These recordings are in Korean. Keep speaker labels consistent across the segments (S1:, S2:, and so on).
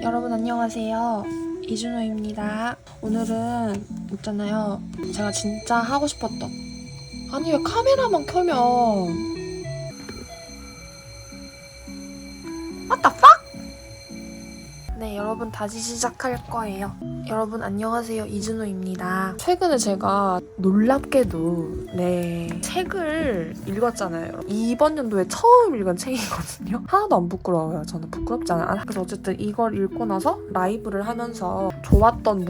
S1: 여러분 안녕하세요. 이준호입니다. 오늘은 있잖아요. 제가 진짜 하고 싶었던 아니 왜 카메라만 켜면 What the fuck? 네, 여러분 다시 시작할 거예요. 여러분 안녕하세요. 이준호입니다. 최근에 제가 놀랍게도 책을 읽었잖아요. 이번 연도에 처음 읽은 책이거든요. 하나도 안 부끄러워요. 저는 부끄럽지 않아요. 그래서 어쨌든 이걸 읽고 나서 라이브를 하면서 좋았던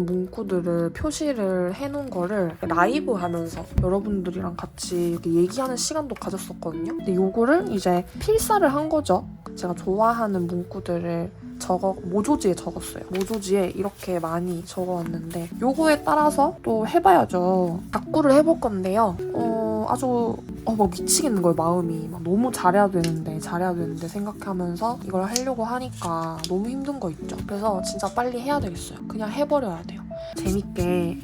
S1: 문구들을 표시를 해놓은 거를 라이브 하면서 여러분들이랑 같이 이렇게 얘기하는 시간도 가졌었거든요. 근데 요거를 이제 필사를 한 거죠. 제가 좋아하는 문구들을 모조지에 적었어요. 모조지에 이렇게 많이 적어왔는데 요거에 따라서 또 해봐야죠. 다꾸를 해볼 건데요. 아주 막 미치겠는 거예요. 마음이 막 너무 잘해야 되는데 생각하면서 이걸 하려고 하니까 너무 힘든 거 있죠. 그래서 진짜 빨리 해야 되겠어요. 그냥 해버려야 돼요. 재밌게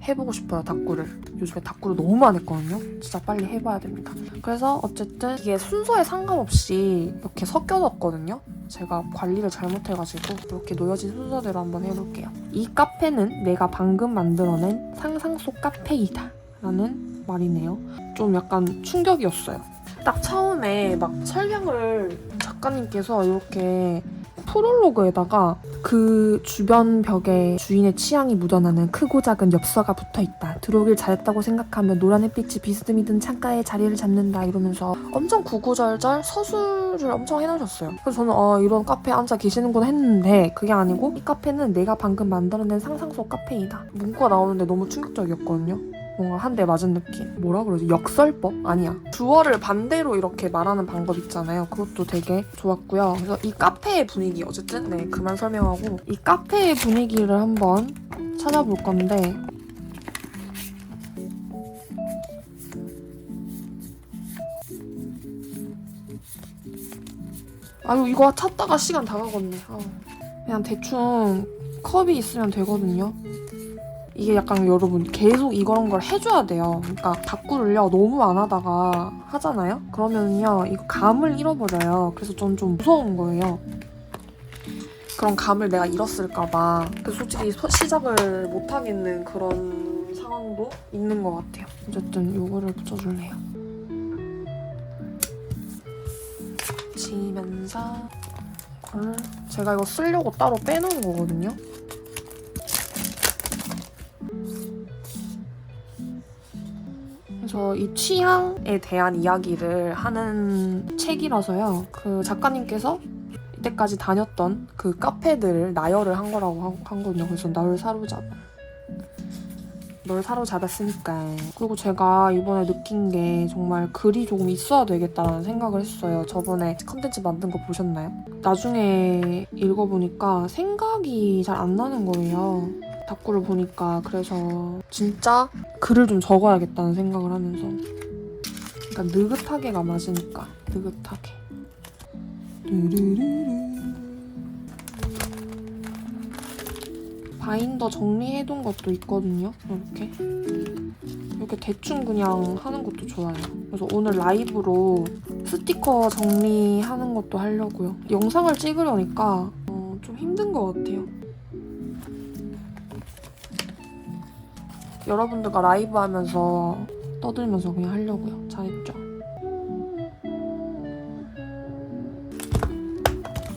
S1: 해보고 싶어요. 다꾸를. 요즘에 다꾸를 너무 안 했거든요. 진짜 빨리 해봐야 됩니다. 그래서 어쨌든 이게 순서에 상관없이 이렇게 섞여졌거든요. 제가 관리를 잘못해가지고 이렇게 놓여진 순서대로 한번 해볼게요. 이 카페는 내가 방금 만들어낸 상상 속 카페이다 라는 말이네요. 좀 약간 충격이었어요. 딱 처음에 막 설명을 작가님께서 이렇게 프롤로그에다가 그 주변 벽에 주인의 취향이 묻어나는 크고 작은 엽서가 붙어있다. 들어오길 잘했다고 생각하면 노란 햇빛이 비스듬히 든 창가에 자리를 잡는다 이러면서 엄청 구구절절 서술을 엄청 해놓으셨어요. 그래서 저는 이런 카페에 앉아 계시는구나 했는데 그게 아니고 이 카페는 내가 방금 만들어낸 상상 속 카페이다. 문구가 나오는데 너무 충격적이었거든요. 뭔가 한 대 맞은 느낌. 뭐라 그러지? 역설법? 아니야. 주어를 반대로 이렇게 말하는 방법 있잖아요. 그것도 되게 좋았고요. 그래서 이 카페의 분위기 어쨌든 그만 설명하고 이 카페의 분위기를 한번 찾아볼 건데 아유 이거 찾다가 시간 다 가겠네. 그냥 대충 컵이 있으면 되거든요. 이게 약간 여러분 계속 이런 걸 해줘야 돼요. 그러니까 다꾸를요 너무 안 하다가 하잖아요? 그러면요 이거 감을 잃어버려요. 그래서 전 좀 무서운 거예요. 그런 감을 내가 잃었을까봐. 그래서 솔직히 시작을 못하겠는 그런 상황도 있는 것 같아요. 어쨌든 요거를 붙여줄래요. 지면서 제가 이거 쓰려고 따로 빼놓은 거거든요. 그래서 이 취향에 대한 이야기를 하는 책이라서요. 그 작가님께서 이때까지 다녔던 그 카페들을 나열을 한 거라고 한 거거든요. 그래서 널 사로잡았으니까. 그리고 제가 이번에 느낀 게 정말 글이 조금 있어야 되겠다라는 생각을 했어요. 저번에 컨텐츠 만든 거 보셨나요? 나중에 읽어보니까 생각이 잘 안 나는 거예요. 다꾸를 보니까. 그래서 진짜 글을 좀 적어야겠다는 생각을 하면서 그러니까 느긋하게가 맞으니까 느긋하게 바인더 정리해둔 것도 있거든요. 이렇게 대충 그냥 하는 것도 좋아요. 그래서 오늘 라이브로 스티커 정리하는 것도 하려고요. 영상을 찍으려니까 좀 힘든 것 같아요. 여러분들과 라이브 하면서 떠들면서 그냥 하려고요. 잘했죠?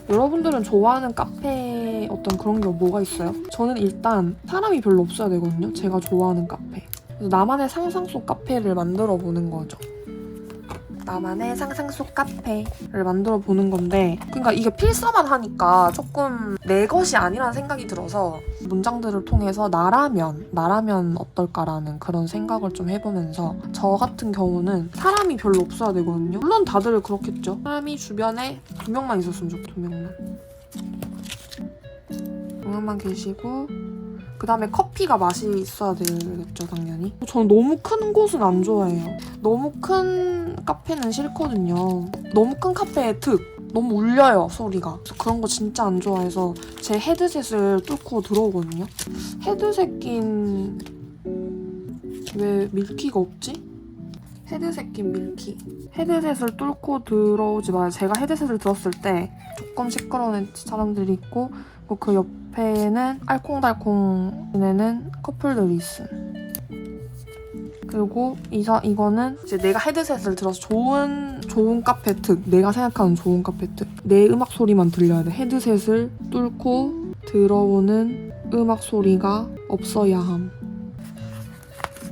S1: 여러분들은 좋아하는 카페 어떤 그런 게 뭐가 있어요? 저는 일단 사람이 별로 없어야 되거든요. 제가 좋아하는 카페. 그래서 나만의 상상 속 카페를 만들어 보는 거죠. 나만의 상상 속 카페를 만들어 보는 건데 그러니까 이게 필사만 하니까 조금 내 것이 아니라는 생각이 들어서 문장들을 통해서 나라면 어떨까라는 그런 생각을 좀 해보면서 저 같은 경우는 사람이 별로 없어야 되거든요. 물론 다들 그렇겠죠. 사람이 주변에 2명만 있었으면 좋겠어. 2명만 계시고 그 다음에 커피가 맛이 있어야 되겠죠, 당연히. 저는 너무 큰 곳은 안 좋아해요. 너무 큰 카페는 싫거든요. 너무 큰 카페의 특. 너무 울려요, 소리가. 그래서 그런 거 진짜 안 좋아해서 제 헤드셋을 뚫고 들어오거든요. 헤드셋 낀... 왜 밀키가 없지? 헤드셋 낀 밀키. 헤드셋을 뚫고 들어오지 마요. 제가 헤드셋을 들었을 때 조금 시끄러운 사람들이 있고 그 옆에는 알콩달콩 지내는 커플들이 있음. 그리고 이거는 이제 내가 헤드셋을 들어서 좋은 카페 특, 내가 생각하는 좋은 카페 특. 내 음악 소리만 들려야 돼. 헤드셋을 뚫고 들어오는 음악 소리가 없어야 함.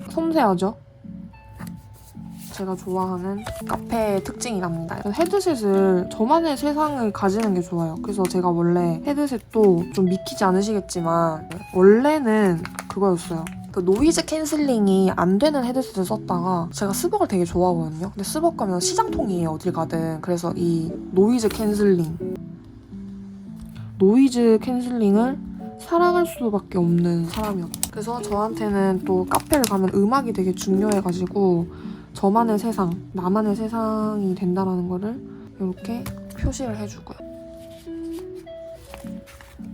S1: 섬세하죠? 제가 좋아하는 카페의 특징이랍니다. 헤드셋을 저만의 세상을 가지는 게 좋아요. 그래서 제가 원래 헤드셋도 좀 믿기지 않으시겠지만 원래는 그거였어요. 그 노이즈 캔슬링이 안 되는 헤드셋을 썼다가 제가 스벅을 되게 좋아하거든요. 근데 스벅 가면 시장통이에요, 어딜 가든. 그래서 이 노이즈 캔슬링을 사랑할 수밖에 없는 사람이었어요. 그래서 저한테는 또 카페를 가면 음악이 되게 중요해가지고 저만의 세상, 나만의 세상이 된다는 거를 이렇게 표시를 해주고요.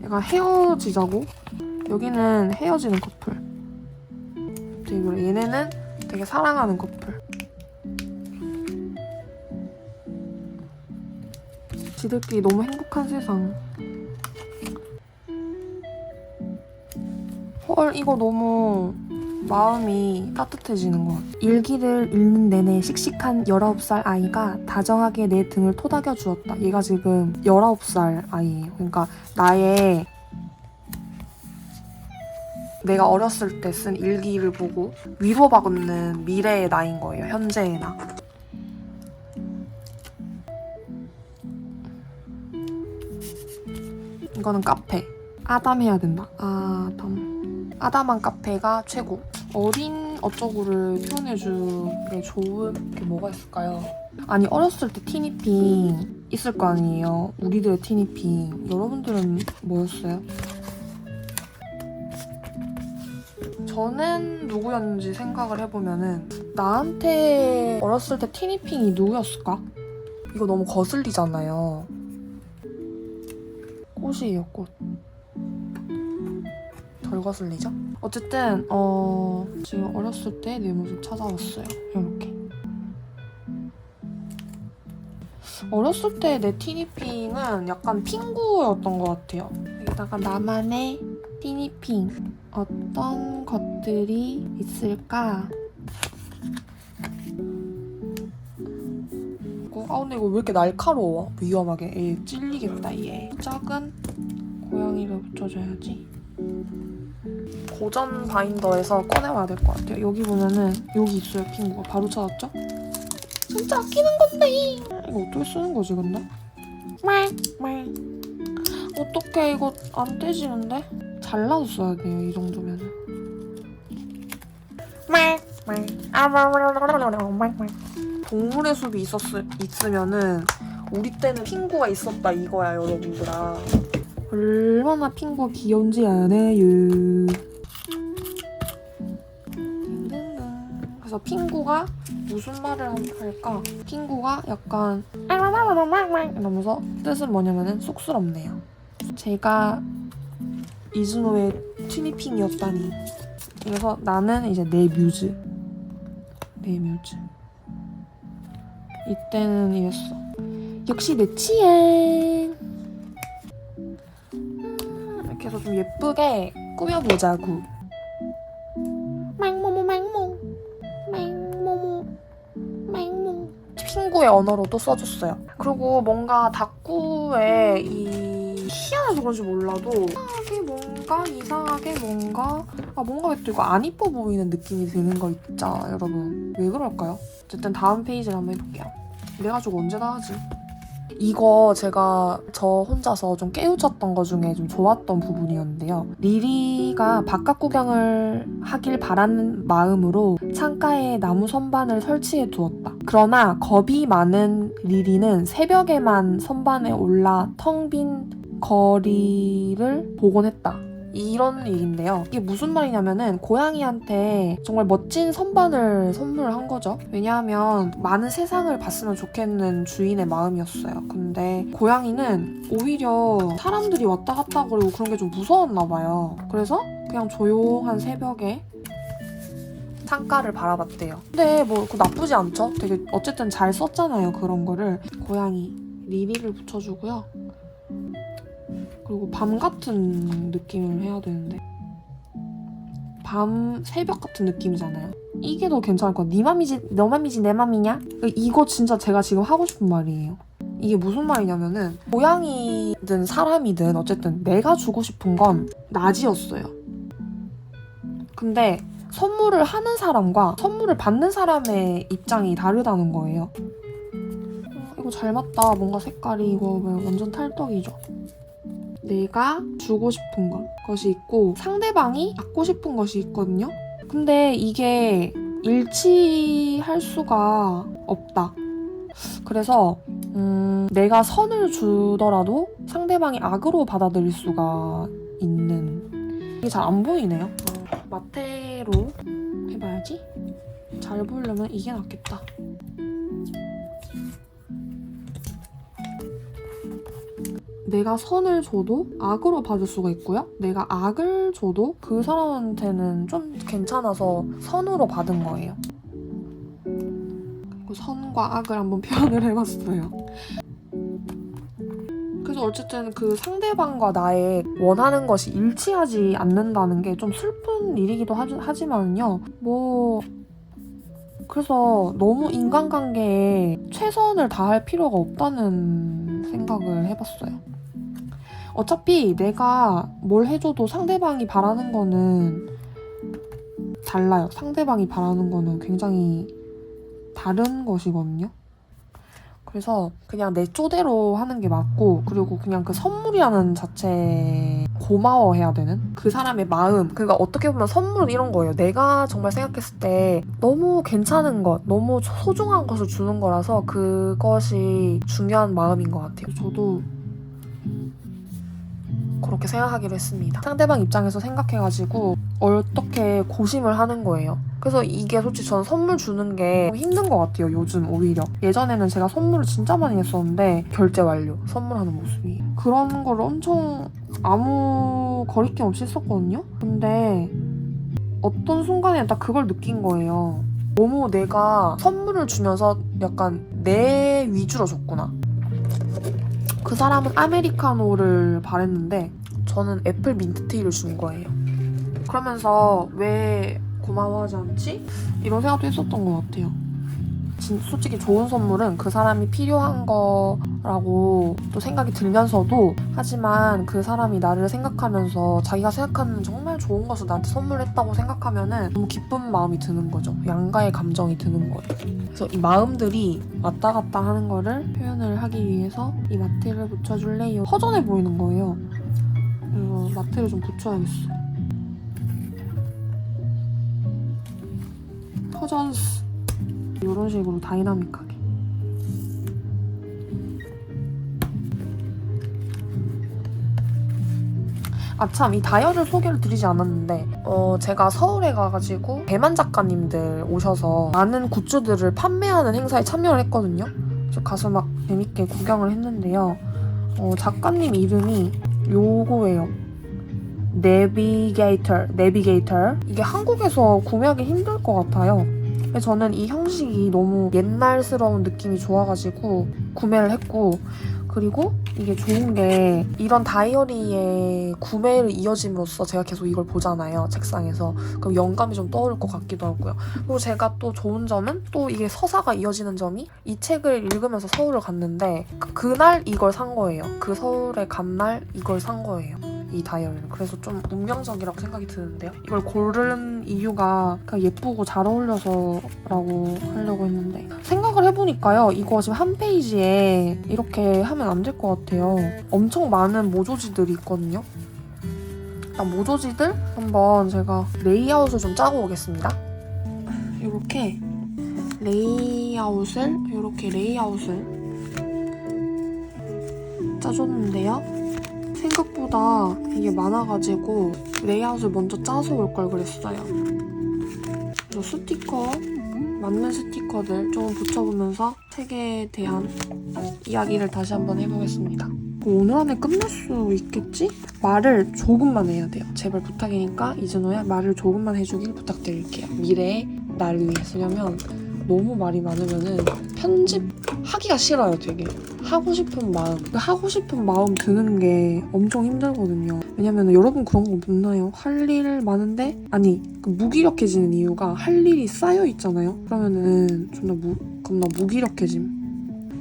S1: 얘가 헤어지자고, 여기는 헤어지는 커플, 그리고 얘네는 되게 사랑하는 커플. 지들끼리 너무 행복한 세상. 헐, 이거 너무 마음이 따뜻해지는 것 같아. 일기를 읽는 내내 씩씩한 19살 아이가 다정하게 내 등을 토닥여 주었다. 얘가 지금 19살 아이예요. 그러니까 내가 어렸을 때 쓴 일기를 보고 위로받는 미래의 나인 거예요. 현재의 나. 이거는 카페. 아담 해야 된다. 아담한 카페가 최고. 어린 어쩌고를 표현해주기 좋은 게 뭐가 있을까요? 아니, 어렸을 때 티니핑 있을 거 아니에요. 우리들의 티니핑. 여러분들은 뭐였어요? 저는 누구였는지 생각을 해보면은 나한테 어렸을 때 티니핑이 누구였을까? 이거 너무 거슬리잖아요. 꽃이에요, 꽃. 덜 거슬리죠? 어쨌든 지금 어렸을 때 내 모습 찾아왔어요. 이렇게. 어렸을 때 내 티니핑은 약간 핑구였던 것 같아요. 여기다가 나만의 티니핑. 어떤 것들이 있을까? 근데 이거 왜 이렇게 날카로워? 위험하게. 얘 찔리겠다, 얘. 작은 고양이를 붙여줘야지. 고전 바인더에서 꺼내와야 될 것 같아요. 여기 보면은 여기 있어요, 핑구가. 바로 찾았죠? 진짜 아끼는 건데. 이거 어떻게 쓰는 거지, 근데? 어떡해, 이거 안 떼지는데? 잘라서 써야 돼요, 이 정도면은. 동물의 숲이 있으면은 우리 때는 핑구가 있었다 이거야, 여러분들아. 얼마나 핑구가 귀여운지 아네요. 그래서 핑구가 무슨 말을 할까? 핑구가 약간 이러면서 뜻은 뭐냐면은 쑥스럽네요. 제가 이즈노의 티니핑이었다니. 그래서 나는 이제 내 뮤즈. 이때는 이랬어. 역시 내 취향. 이렇게 해서 좀 예쁘게 꾸며보자구. 핑구의 언어로도 써줬어요. 그리고 뭔가 다꾸의 이 희한해서 그런지 몰라도 이상하게 뭔가 왜 또 이거 안 이뻐 보이는 느낌이 드는 거 있죠, 여러분. 왜 그럴까요? 어쨌든 다음 페이지를 한번 해볼게요. 이래가지고 언제 다 하지? 이거 제가 저 혼자서 좀 깨우쳤던 거 중에 좀 좋았던 부분이었는데요. 리리가 바깥 구경을 하길 바라는 마음으로 창가에 나무 선반을 설치해 두었다. 그러나 겁이 많은 리리는 새벽에만 선반에 올라 텅 빈 거리를 보곤 했다. 이런 얘기인데요. 이게 무슨 말이냐면은 고양이한테 정말 멋진 선반을 선물한 거죠. 왜냐하면 많은 세상을 봤으면 좋겠는 주인의 마음이었어요. 근데 고양이는 오히려 사람들이 왔다 갔다 그러고 그런 게 좀 무서웠나 봐요. 그래서 그냥 조용한 새벽에 창가를 바라봤대요. 근데 뭐 그거 나쁘지 않죠? 되게 어쨌든 잘 썼잖아요, 그런 거를. 고양이 리리를 붙여주고요. 그리고 밤 같은 느낌을 해야 되는데 밤 새벽 같은 느낌이잖아요. 이게 더 괜찮을 것 같아. 네 맘이지 너 맘이지 내 맘이냐? 이거 진짜 제가 지금 하고 싶은 말이에요. 이게 무슨 말이냐면은 고양이든 사람이든 어쨌든 내가 주고 싶은 건 낮이었어요. 근데 선물을 하는 사람과 선물을 받는 사람의 입장이 다르다는 거예요. 이거 잘 맞다. 뭔가 색깔이 이거 완전 탈떡이죠. 내가 주고 싶은 것이 있고 상대방이 받고 싶은 것이 있거든요. 근데 이게 일치할 수가 없다. 그래서 내가 선을 주더라도 상대방이 악으로 받아들일 수가 있는, 이게 잘 안 보이네요. 마테로 해봐야지. 잘 보이려면 이게 낫겠다. 내가 선을 줘도 악으로 받을 수가 있고요. 내가 악을 줘도 그 사람한테는 좀 괜찮아서 선으로 받은 거예요. 그리고 선과 악을 한번 표현을 해봤어요. 그래서 어쨌든 그 상대방과 나의 원하는 것이 일치하지 않는다는 게 좀 슬픈 일이기도 하지만요. 뭐 그래서 너무 인간관계에 최선을 다할 필요가 없다는 생각을 해봤어요. 어차피 내가 뭘 해줘도 상대방이 바라는 거는 달라요. 상대방이 바라는 거는 굉장히 다른 것이거든요. 그래서 그냥 내 쪼대로 하는 게 맞고, 그리고 그냥 그 선물이라는 자체에 고마워해야 되는 그 사람의 마음. 그러니까 어떻게 보면 선물 이런 거예요. 내가 정말 생각했을 때 너무 괜찮은 것, 너무 소중한 것을 주는 거라서 그것이 중요한 마음인 것 같아요. 저도 그렇게 생각하기로 했습니다. 상대방 입장에서 생각해가지고 어떻게 고심을 하는 거예요. 그래서 이게 솔직히 저는 선물 주는 게 힘든 것 같아요, 요즘 오히려. 예전에는 제가 선물을 진짜 많이 했었는데 결제 완료, 선물하는 모습이. 그런 걸 엄청 아무 거리낌 없이 했었거든요? 근데 어떤 순간에 딱 그걸 느낀 거예요. 너무 내가 선물을 주면서 약간 내 위주로 줬구나. 그 사람은 아메리카노를 바랬는데 저는 애플 민트티를 준 거예요. 그러면서 왜 고마워하지 않지? 이런 생각도 했었던 것 같아요. 솔직히 좋은 선물은 그 사람이 필요한 거라고 또 생각이 들면서도, 하지만 그 사람이 나를 생각하면서 자기가 생각하는 정말 좋은 것을 나한테 선물했다고 생각하면은 너무 기쁜 마음이 드는 거죠. 양가의 감정이 드는 거예요. 그래서 이 마음들이 왔다 갔다 하는 거를 표현을 하기 위해서 이 마테를 붙여줄래요? 허전해 보이는 거예요. 그래서 마테를 좀 붙여야겠어. 허전스. 이런 식으로 다이나믹하게. 참, 이 다이어를 소개를 드리지 않았는데 제가 서울에 가가지고 대만 작가님들 오셔서 많은 굿즈들을 판매하는 행사에 참여를 했거든요. 그래서 가서 막 재밌게 구경을 했는데요. 작가님 이름이 요거예요. 내비게이터. 이게 한국에서 구매하기 힘들 것 같아요. 저는 이 형식이 너무 옛날스러운 느낌이 좋아가지고 구매를 했고, 그리고 이게 좋은 게 이런 다이어리에 구매를 이어짐으로써 제가 계속 이걸 보잖아요, 책상에서. 그럼 영감이 좀 떠오를 것 같기도 하고요. 그리고 제가 또 좋은 점은 또 이게 서사가 이어지는 점이, 이 책을 읽으면서 서울을 갔는데 그날 이걸 산 거예요. 그 서울에 간 날 이걸 산 거예요, 이 다이어리를. 그래서 좀 운명적이라고 생각이 드는데요. 이걸 고른 이유가 그냥 예쁘고 잘 어울려서라고 하려고 했는데, 생각을 해보니까요, 이거 지금 한 페이지에 이렇게 하면 안 될 것 같아요. 엄청 많은 모조지들이 있거든요. 일단 모조지들 한번 제가 레이아웃을 좀 짜고 오겠습니다. 이렇게 레이아웃을 짜줬는데요. 생각보다 이게 많아가지고 레이아웃을 먼저 짜서 올 걸 그랬어요. 그래서 스티커, 맞는 스티커들 좀 붙여보면서 책에 대한 이야기를 다시 한번 해보겠습니다. 오늘 안에 끝낼 수 있겠지? 말을 조금만 해야 돼요. 제발 부탁이니까 이준호야 말을 조금만 해주길 부탁드릴게요. 미래의 날 위해 쓰려면 너무 말이 많으면은 편집하기가 싫어요, 되게. 하고 싶은 마음 드는 게 엄청 힘들거든요. 왜냐면 여러분 그런 거 없나요? 할 일 많은데 무기력해지는 이유가 할 일이 쌓여 있잖아요. 그러면은 겁나 무기력해짐.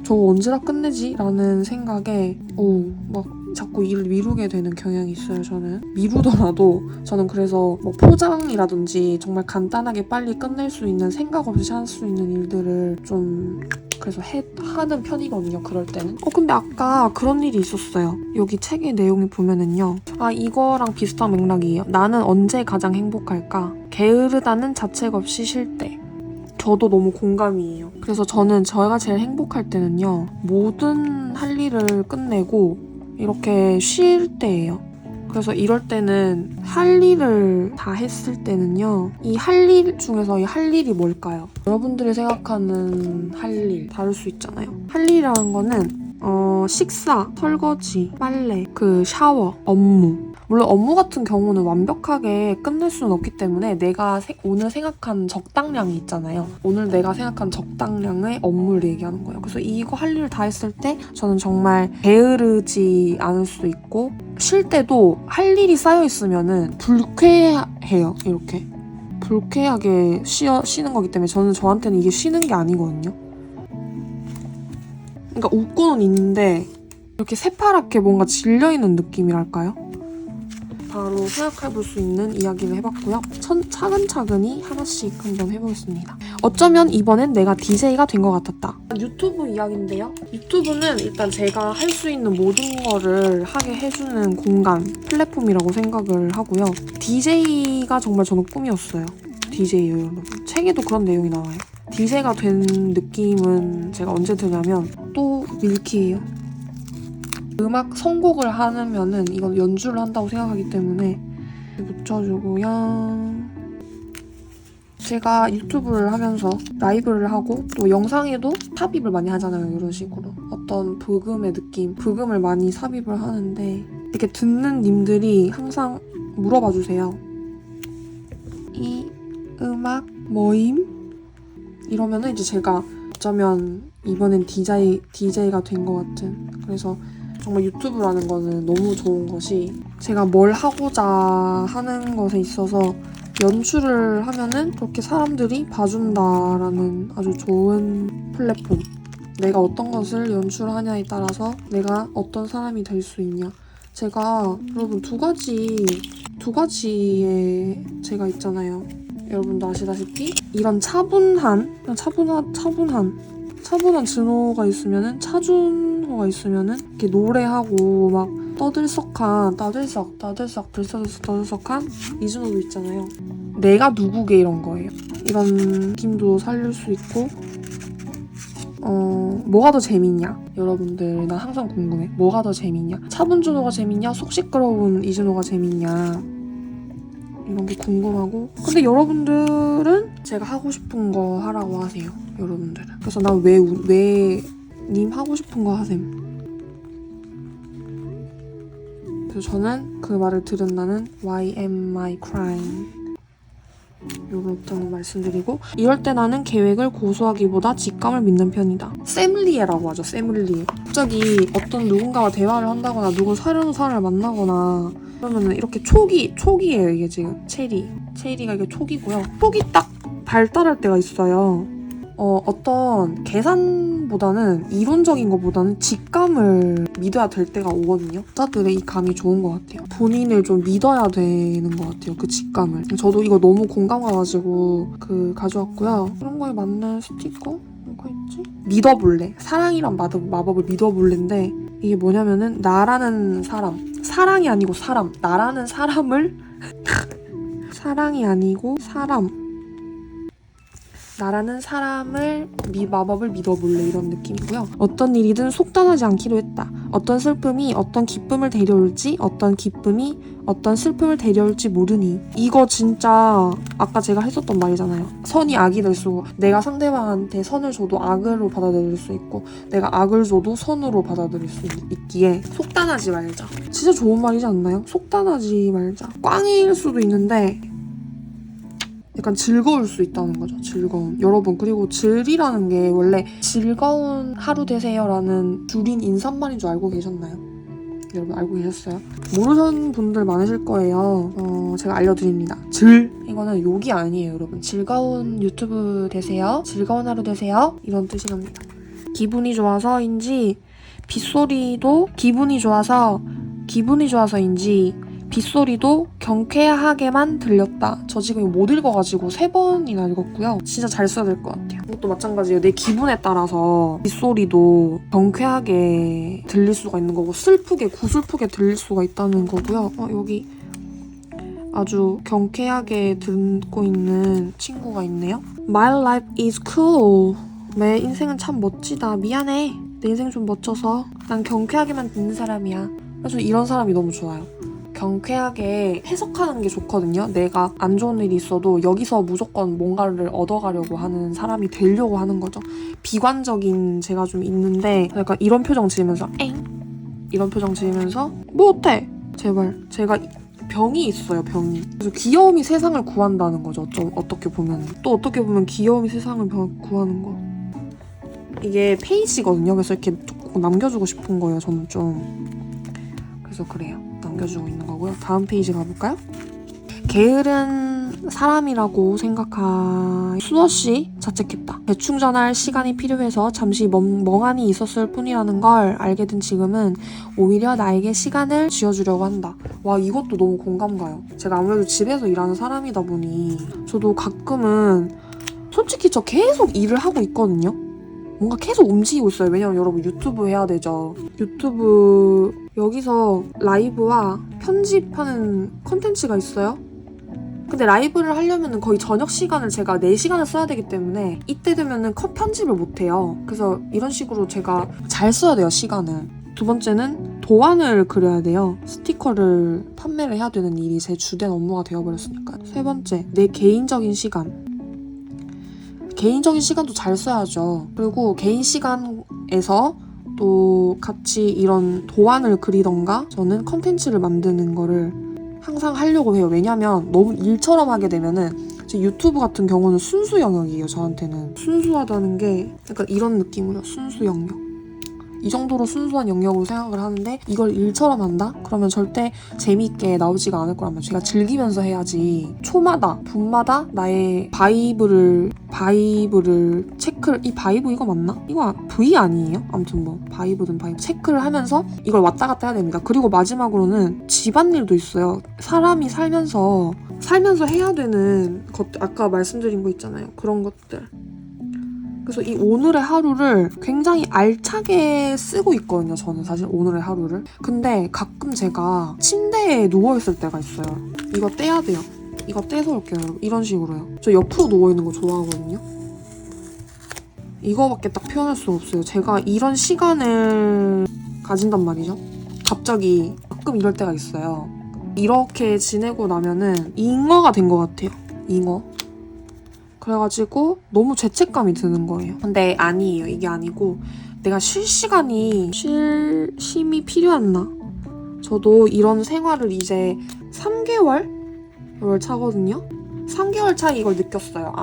S1: 저거 언제 다 끝내지? 라는 생각에 막 자꾸 일을 미루게 되는 경향이 있어요. 저는 미루더라도 저는 그래서 뭐 포장이라든지 정말 간단하게 빨리 끝낼 수 있는 생각 없이 할 수 있는 일들을 좀 그래서 하는 편이거든요. 그럴 때는. 근데 아까 그런 일이 있었어요. 여기 책의 내용이 보면은요. 이거랑 비슷한 맥락이에요. 나는 언제 가장 행복할까? 게으르다는 자책 없이 쉴 때. 저도 너무 공감이에요. 그래서 저는 제가 제일 행복할 때는요. 모든 할 일을 끝내고 이렇게 쉴 때예요. 그래서 이럴 때는 할 일을 다 했을 때는요. 이 할 일 중에서 이 할 일이 뭘까요? 여러분들이 생각하는 할 일 다를 수 있잖아요. 할 일이라는 거는 식사, 설거지, 빨래, 샤워, 업무. 물론 업무 같은 경우는 완벽하게 끝낼 수는 없기 때문에 내가 오늘 생각한 적당량이 있잖아요. 오늘 내가 생각한 적당량의 업무를 얘기하는 거예요. 그래서 이거 할 일을 다 했을 때 저는 정말 게으르지 않을 수도 있고 쉴 때도 할 일이 쌓여 있으면은 불쾌해요. 이렇게 불쾌하게 쉬는 거기 때문에 저한테는 이게 쉬는 게 아니거든요. 그러니까 웃고는 있는데 이렇게 새파랗게 뭔가 질려있는 느낌이랄까요? 바로 생각해볼 수 있는 이야기를 해봤고요. 차근차근히 하나씩 한번 해보겠습니다. 어쩌면 이번엔 내가 DJ가 된 것 같았다. 유튜브 이야기인데요. 유튜브는 일단 제가 할 수 있는 모든 거를 하게 해주는 공간, 플랫폼이라고 생각을 하고요. DJ가 정말 저는 꿈이었어요. DJ예요, 여러분. 책에도 그런 내용이 나와요. DJ가 된 느낌은 제가 언제 드냐면 또 밀키예요. 음악 선곡을 하면은 이건 연주를 한다고 생각하기 때문에 묻혀주고요. 제가 유튜브를 하면서 라이브를 하고 또 영상에도 삽입을 많이 하잖아요. 이런 식으로 어떤 브금의 느낌, 브금을 많이 삽입을 하는데 이렇게 듣는 님들이 항상 물어봐 주세요. 이 음악 뭐임? 이러면은 이제 제가 어쩌면 이번엔 DJ가 된 것 같은. 그래서 정말 유튜브라는 거는 너무 좋은 것이 제가 뭘 하고자 하는 것에 있어서 연출을 하면은 그렇게 사람들이 봐준다라는 아주 좋은 플랫폼. 내가 어떤 것을 연출하냐에 따라서 내가 어떤 사람이 될 수 있냐. 제가 여러분 두 가지의 제가 있잖아요. 여러분도 아시다시피 이런 차분한 준호가 있으면은 차준호가 있으면은 이렇게 노래하고 막 떠들썩한 들썩들썩한 이준호도 있잖아요. 내가 누구게 이런 거예요. 이런 느낌도 살릴 수 있고 뭐가 더 재밌냐? 여러분들 난 항상 궁금해. 뭐가 더 재밌냐? 차분 준호가 재밌냐? 속 시끄러운 이준호가 재밌냐? 이런 게 궁금하고 근데 여러분들은 제가 하고 싶은 거 하라고 하세요. 여러분들은. 그래서 난 왜 님 하고 싶은 거 하셈. 그래서 저는 그 말을 들은 나는 Why am I crying? 요렇다는 말씀드리고 이럴 때 나는 계획을 고수하기보다 직감을 믿는 편이다. 샘리에라고 하죠. 샘리에. 갑자기 어떤 누군가와 대화를 한다거나 누구 새로운 사람을 만나거나 그러면은 이렇게 촉이에요. 이게 지금 체리가 이게 촉이고요. 촉이 딱 발달할 때가 있어요. 어떤 계산보다는 이론적인 것보다는 직감을 믿어야 될 때가 오거든요. 여자들의 이 감이 좋은 것 같아요. 본인을 좀 믿어야 되는 것 같아요. 그 직감을. 저도 이거 너무 공감 가가지고 가져왔고요. 그런 거에 맞는 스티커? 뭐가 있지? 믿어볼래. 사랑이란 마법을 믿어볼래인데 이게 뭐냐면은 나라는 사랑이 아니고 사람. 나라는 사람을 사랑이 아니고 사람. 나라는 사람을 마법을 믿어볼래 이런 느낌이고요. 어떤 일이든 속단하지 않기로 했다. 어떤 슬픔이 어떤 기쁨을 데려올지 어떤 기쁨이 어떤 슬픔을 데려올지 모르니. 이거 진짜 아까 제가 했었던 말이잖아요. 선이 악이 될 수, 내가 상대방한테 선을 줘도 악으로 받아들일 수 있고 내가 악을 줘도 선으로 받아들일 수 있기에 속단하지 말자. 진짜 좋은 말이지 않나요? 속단하지 말자. 꽝일 수도 있는데 약간 즐거울 수 있다는 거죠. 즐거움. 여러분, 그리고 즐이라는 게 원래 즐거운 하루 되세요라는 줄인 인사말인 줄 알고 계셨나요? 여러분 알고 계셨어요? 모르는 분들 많으실 거예요. 제가 알려드립니다. 이거는 욕이 아니에요, 여러분. 즐거운 유튜브 되세요. 즐거운 하루 되세요. 이런 뜻이랍니다. 기분이 좋아서인지 빗소리도 기분이 좋아서인지 빗소리도 경쾌하게만 들렸다. 저 지금 못 읽어가지고 3번이나 읽었고요. 진짜 잘 써야 될 것 같아요. 이것도 마찬가지예요. 내 기분에 따라서 빗소리도 경쾌하게 들릴 수가 있는 거고 구슬프게 들릴 수가 있다는 거고요. 여기 아주 경쾌하게 듣고 있는 친구가 있네요. My life is cool. 내 인생은 참 멋지다. 미안해. 내 인생 좀 멋져서. 난 경쾌하게만 듣는 사람이야. 그래서 이런 사람이 너무 좋아요. 경쾌하게 해석하는 게 좋거든요. 내가 안 좋은 일이 있어도 여기서 무조건 뭔가를 얻어가려고 하는 사람이 되려고 하는 거죠. 비관적인 제가 좀 있는데 약간 이런 표정 지으면서 이런 표정 지으면서 뭐 어때? 제발. 제가 병이 있어요. 병이. 그래서 귀여움이 세상을 구한다는 거죠. 어떻게 보면. 또 어떻게 보면 귀여움이 세상을 구하는 거. 이게 페이지거든요. 그래서 이렇게 꼭 남겨주고 싶은 거예요. 저는 좀. 그래서 그래요. 남겨주고 있는 거고요. 다음 페이지 가볼까요? 게으른 사람이라고 수없이 자책했다. 재충전할 시간이 필요해서 잠시 멍하니 있었을 뿐이라는 걸 알게 된 지금은 오히려 나에게 시간을 쥐어주려고 한다. 와, 이것도 너무 공감 가요. 제가 아무래도 집에서 일하는 사람이다 보니 저도 가끔은 솔직히 저 계속 일을 하고 있거든요. 뭔가 계속 움직이고 있어요. 왜냐면 여러분 유튜브 해야 되죠. 유튜브 여기서 라이브와 편집하는 컨텐츠가 있어요. 근데 라이브를 하려면 거의 저녁 시간을 제가 4시간을 써야 되기 때문에 이때 되면은 컷 편집을 못해요. 그래서 이런 식으로 제가 잘 써야 돼요, 시간을. 두 번째는 도안을 그려야 돼요. 스티커를 판매를 해야 되는 일이 제 주된 업무가 되어버렸으니까. 세 번째, 내 개인적인 시간. 개인적인 시간도 잘 써야죠. 그리고 개인 시간에서 또 같이 이런 도안을 그리던가 저는 컨텐츠를 만드는 거를 항상 하려고 해요. 왜냐면 너무 일처럼 하게 되면은 제 유튜브 같은 경우는 순수 영역이에요. 저한테는 순수하다는 게 약간 이런 느낌으로 순수 영역. 이 정도로 순수한 영역으로 생각을 하는데 이걸 일처럼 한다? 그러면 절대 재미있게 나오지가 않을 거란 말이에요. 제가 즐기면서 해야지. 초마다 분마다 나의 바이브를 체크를, 이 바이브 이거 맞나? 이거 V 아니에요? 아무튼 뭐 바이브든 체크를 하면서 이걸 왔다 갔다 해야 됩니다. 그리고 마지막으로는 집안일도 있어요. 사람이 살면서 해야 되는 것들, 아까 말씀드린 거 있잖아요. 그런 것들. 그래서 이 오늘의 하루를 굉장히 알차게 쓰고 있거든요. 저는 사실 오늘의 하루를. 근데 가끔 제가 침대에 누워있을 때가 있어요. 이거 떼야 돼요. 이거 떼서 올게요, 여러분. 이런 식으로요. 저 옆으로 누워있는 거 좋아하거든요. 이거밖에 딱 표현할 수가 없어요. 제가 이런 시간을 가진단 말이죠. 갑자기 가끔 이럴 때가 있어요. 이렇게 지내고 나면은 잉어가 된 것 같아요. 잉어. 그래가지고 너무 죄책감이 드는 거예요. 근데 아니에요. 이게 아니고 내가 쉴 쉼이 필요했나? 저도 이런 생활을 이제 3개월 차거든요. 3개월 차에 이걸 느꼈어요.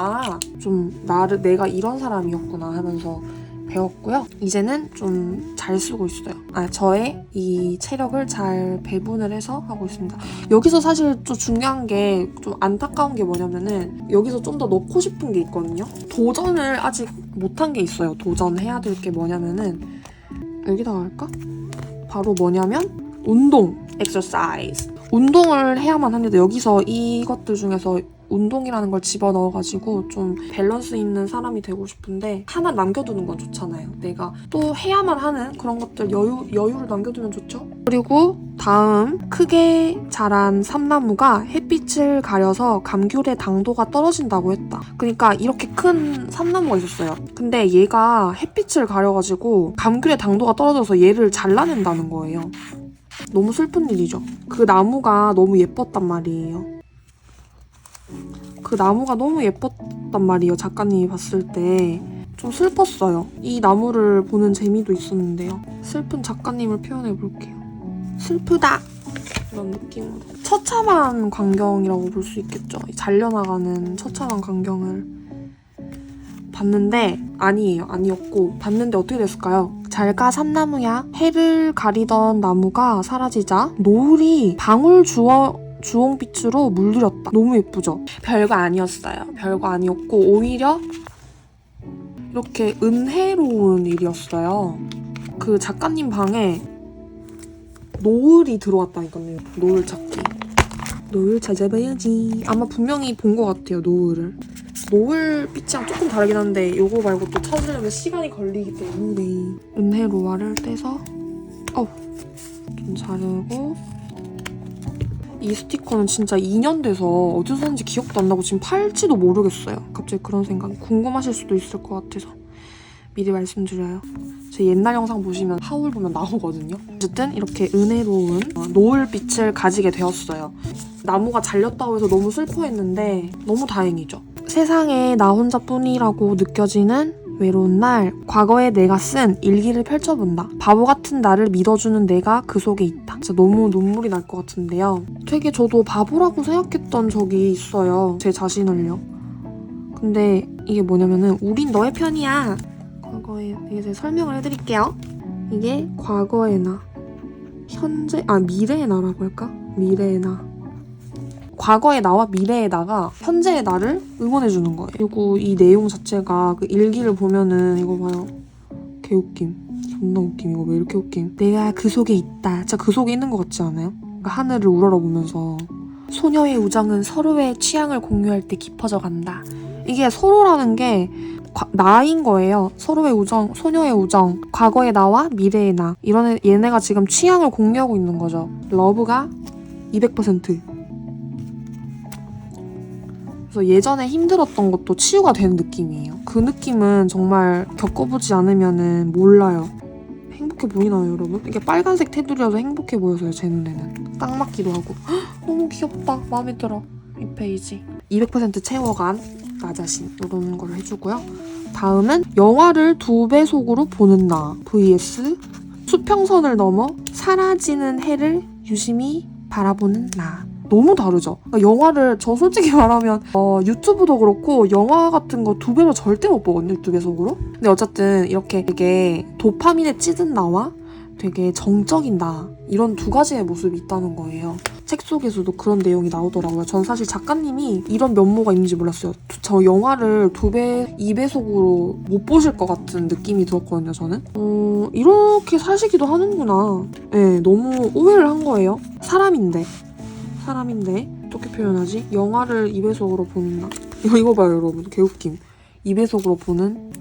S1: 좀 내가 이런 사람이었구나 하면서 배웠고요. 이제는 좀 잘 쓰고 있어요. 저의 이 체력을 잘 배분을 해서 하고 있습니다. 여기서 사실 좀 중요한 게, 좀 안타까운 게 뭐냐면은 여기서 좀 더 넣고 싶은 게 있거든요. 도전을 아직 못한 게 있어요. 도전해야 될 게 뭐냐면은 여기다가 할까? 바로 뭐냐면 운동, exercise. 운동을 해야만 합니다. 여기서 이것들 중에서 운동이라는 걸 집어넣어가지고 좀 밸런스 있는 사람이 되고 싶은데 하나 남겨두는 건 좋잖아요. 내가 또 해야만 하는 그런 것들 여유를 남겨두면 좋죠. 그리고 다음 크게 자란 삼나무가 햇빛을 가려서 감귤의 당도가 떨어진다고 했다. 그러니까 이렇게 큰 삼나무가 있었어요. 근데 얘가 햇빛을 가려가지고 감귤의 당도가 떨어져서 얘를 잘라낸다는 거예요. 너무 슬픈 일이죠. 그 나무가 너무 예뻤단 말이에요. 그 나무가 너무 예뻤단 말이에요. 작가님이 봤을 때 좀 슬펐어요. 이 나무를 보는 재미도 있었는데요. 슬픈 작가님을 표현해 볼게요. 슬프다! 이런 느낌으로. 처참한 광경이라고 볼 수 있겠죠. 잘려나가는 처참한 광경을 봤는데 아니었고 봤는데 어떻게 됐을까요? 잘가 삼나무야. 해를 가리던 나무가 사라지자 노을이 방울 주홍빛으로 물들였다. 너무 예쁘죠? 별거 아니었어요. 별거 아니었고 오히려 이렇게 은혜로운 일이었어요. 그 작가님 방에 노을이 들어왔다니까요. 노을 찾기. 노을 찾아봐야지. 아마 분명히 본 것 같아요. 노을을. 노을 빛이랑 조금 다르긴 한데 이거 말고 또 찾으려면 시간이 걸리기 때문에 은혜로와를 떼서 좀 자르고 이 스티커는 진짜 2년 돼서 어디서 샀는지 기억도 안 나고 지금 팔지도 모르겠어요. 갑자기 그런 생각이 궁금하실 수도 있을 것 같아서 미리 말씀드려요. 제 옛날 영상 보시면 하울 보면 나오거든요. 어쨌든 이렇게 은혜로운 노을빛을 가지게 되었어요. 나무가 잘렸다고 해서 너무 슬퍼했는데 너무 다행이죠. 세상에 나 혼자뿐이라고 느껴지는 외로운 날, 과거에 내가 쓴 일기를 펼쳐본다. 바보 같은 나를 믿어주는 내가 그 속에 있다. 진짜 너무 눈물이 날 것 같은데요. 되게 저도 바보라고 생각했던 적이 있어요. 제 자신을요. 근데 이게 뭐냐면은 우린 너의 편이야. 과거에 이게 제가 설명을 해드릴게요. 이게 과거의 나, 미래의 나라고 할까? 미래의 나. 과거의 나와 미래의 나가 현재의 나를 응원해주는 거예요. 그리고 이 내용 자체가 그 일기를 보면은 이거 봐요. 개웃김. 존나 웃김. 이거 왜 이렇게 웃김. 내가 그 속에 있다. 진짜 그 속에 있는 것 같지 않아요? 그러니까 하늘을 우러러보면서 소녀의 우정은 서로의 취향을 공유할 때 깊어져 간다. 이게 서로라는 게 나인 거예요. 서로의 우정, 소녀의 우정, 과거의 나와 미래의 나. 이런 얘네가 지금 취향을 공유하고 있는 거죠. 러브가 200%. 그래서 예전에 힘들었던 것도 치유가 되는 느낌이에요. 그 느낌은 정말 겪어보지 않으면 몰라요. 행복해 보이나요, 여러분? 이게 빨간색 테두리여서 행복해 보여서요, 제 눈에는. 딱 맞기도 하고. 헉, 너무 귀엽다. 마음에 들어. 이 페이지. 200% 채워간 나 자신. 이런 걸 해주고요. 다음은 영화를 2배속으로 보는 나. vs 수평선을 넘어 사라지는 해를 유심히 바라보는 나. 너무 다르죠? 그러니까 영화를 저 솔직히 말하면 유튜브도 그렇고 영화 같은 거 2배로 절대 못 보거든요. 2배속으로. 근데 어쨌든 이렇게 되게 도파민에 찌든 나와 되게 정적인 나 이런 두 가지의 모습이 있다는 거예요. 책 속에서도 그런 내용이 나오더라고요. 전 사실 작가님이 이런 면모가 있는지 몰랐어요. 저 영화를 2배, 2배속으로 못 보실 것 같은 느낌이 들었거든요, 저는. 이렇게 사시기도 하는구나. 네, 너무 오해를 한 거예요. 사람인데 어떻게 표현하지? 영화를 2배속으로 본다. 이거 봐요, 여러분. 개웃김. 2배속으로 보는.